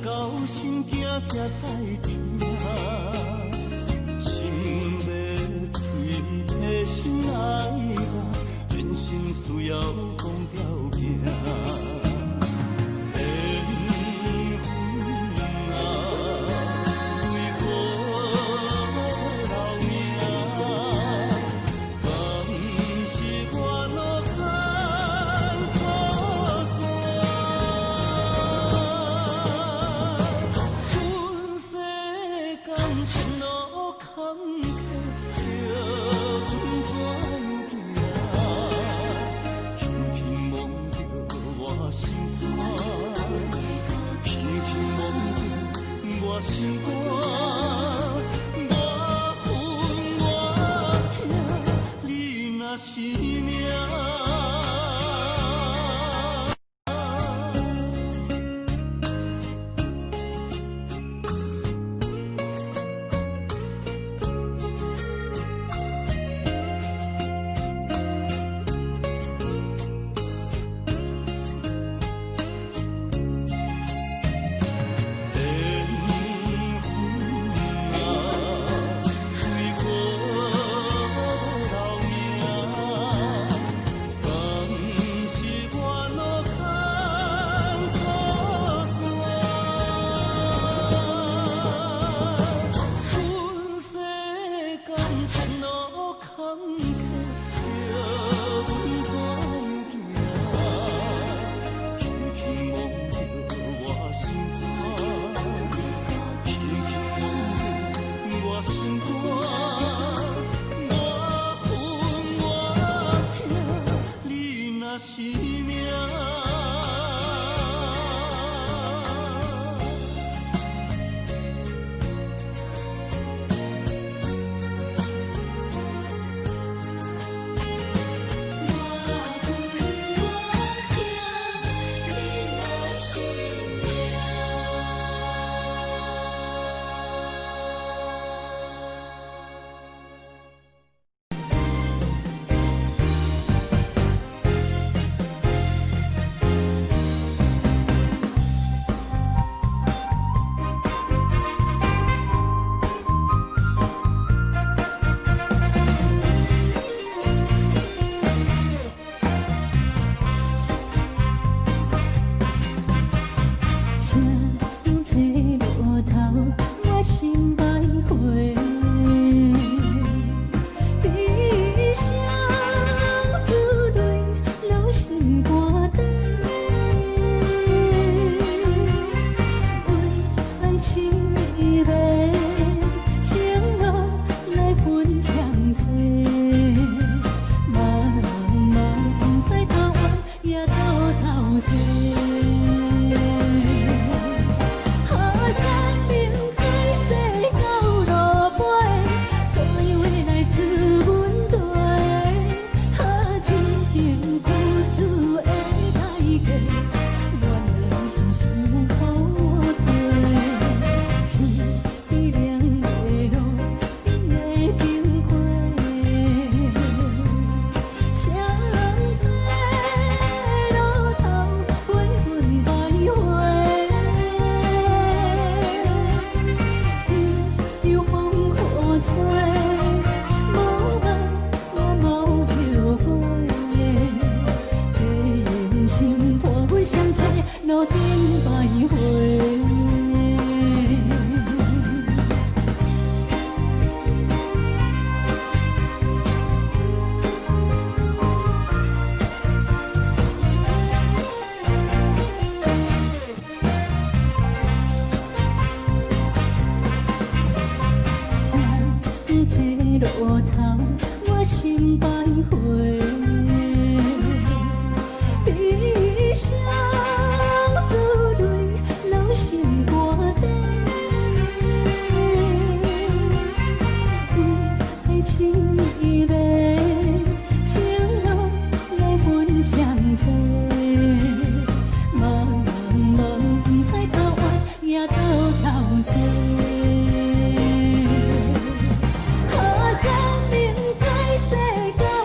到心惊才知听，心要嘴替心来行，变心需要讲条件。若是命。何生命改世到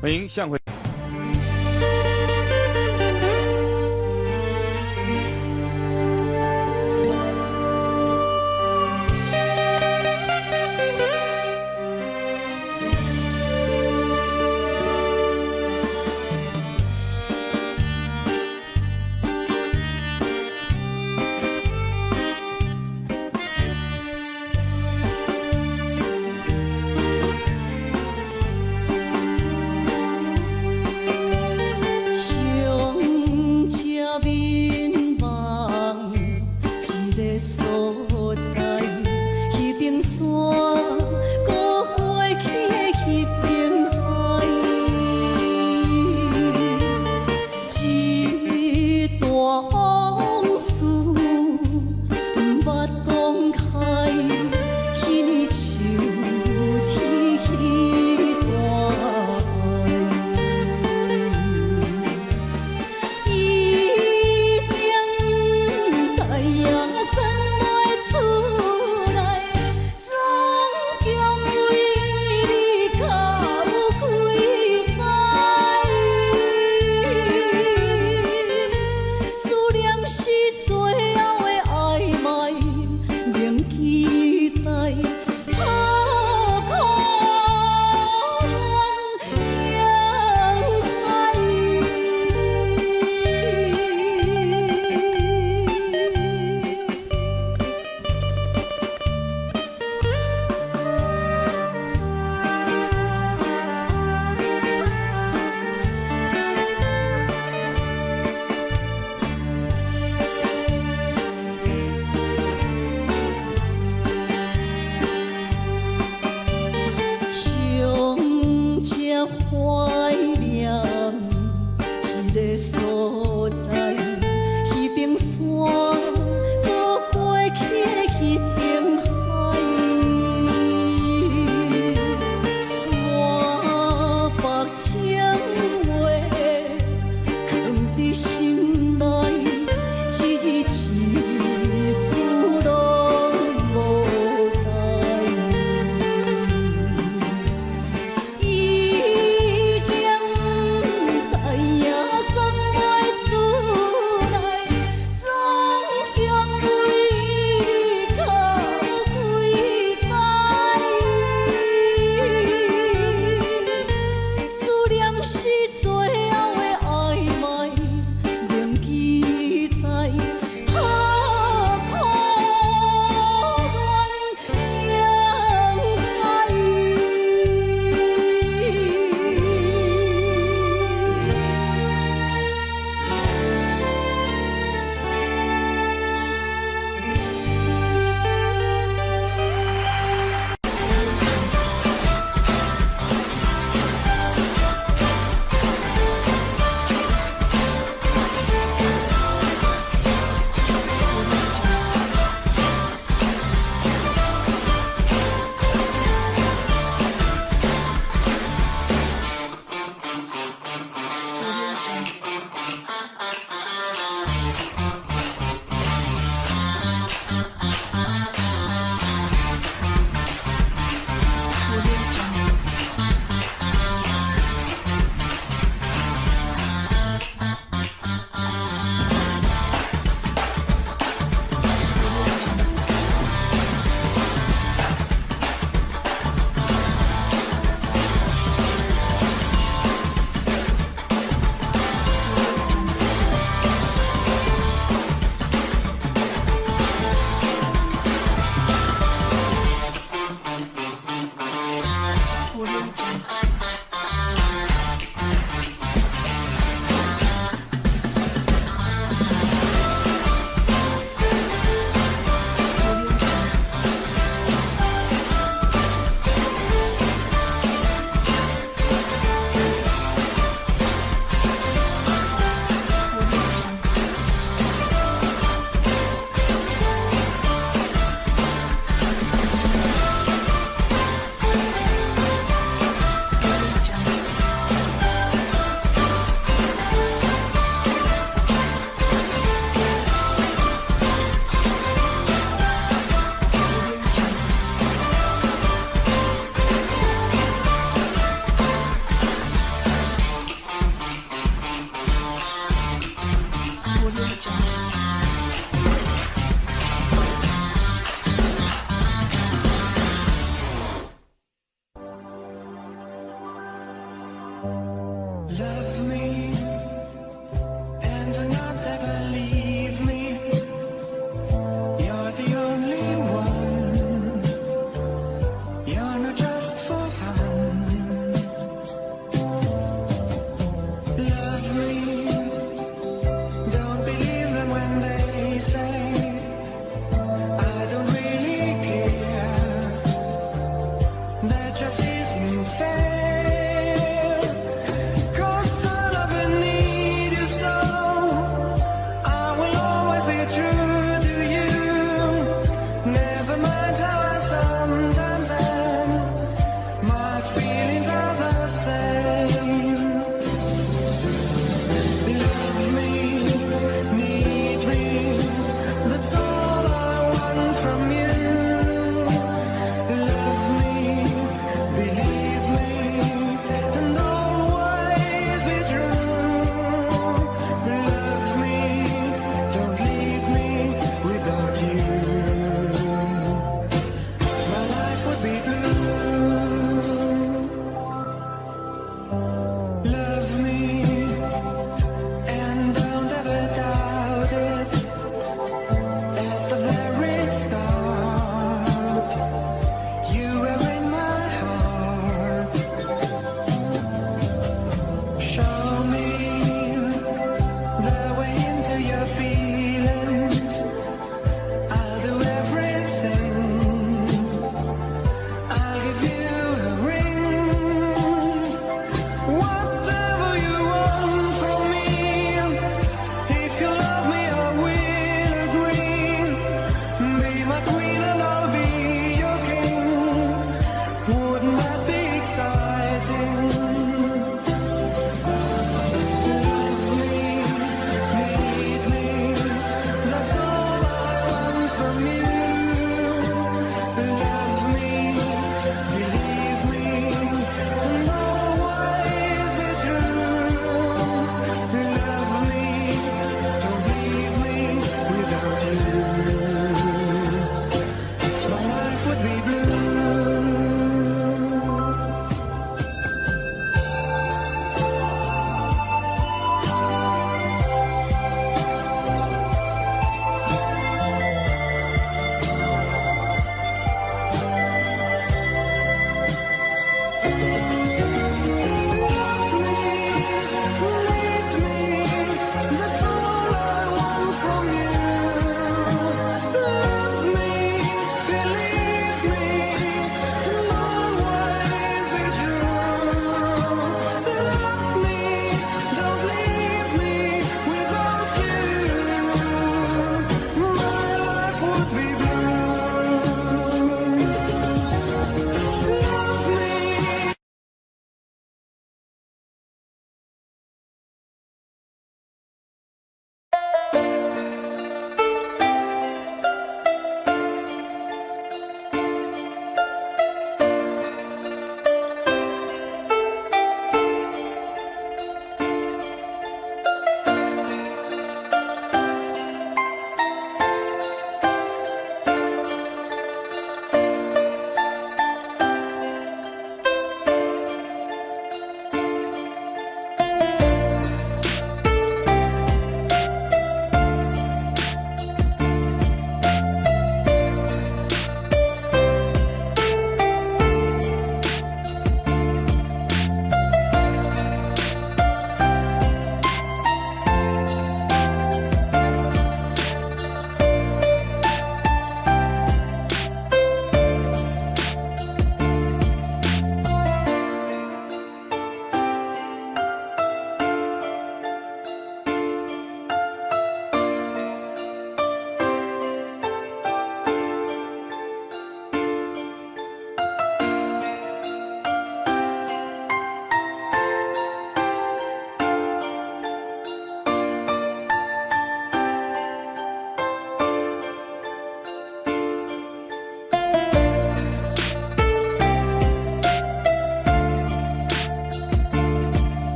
欢迎向回。Love me and do not ever leave me. You're the only one. You're not just for fun. Love me. Don't believe them when they say I don't really care. That just isn't fair. My life would be blue.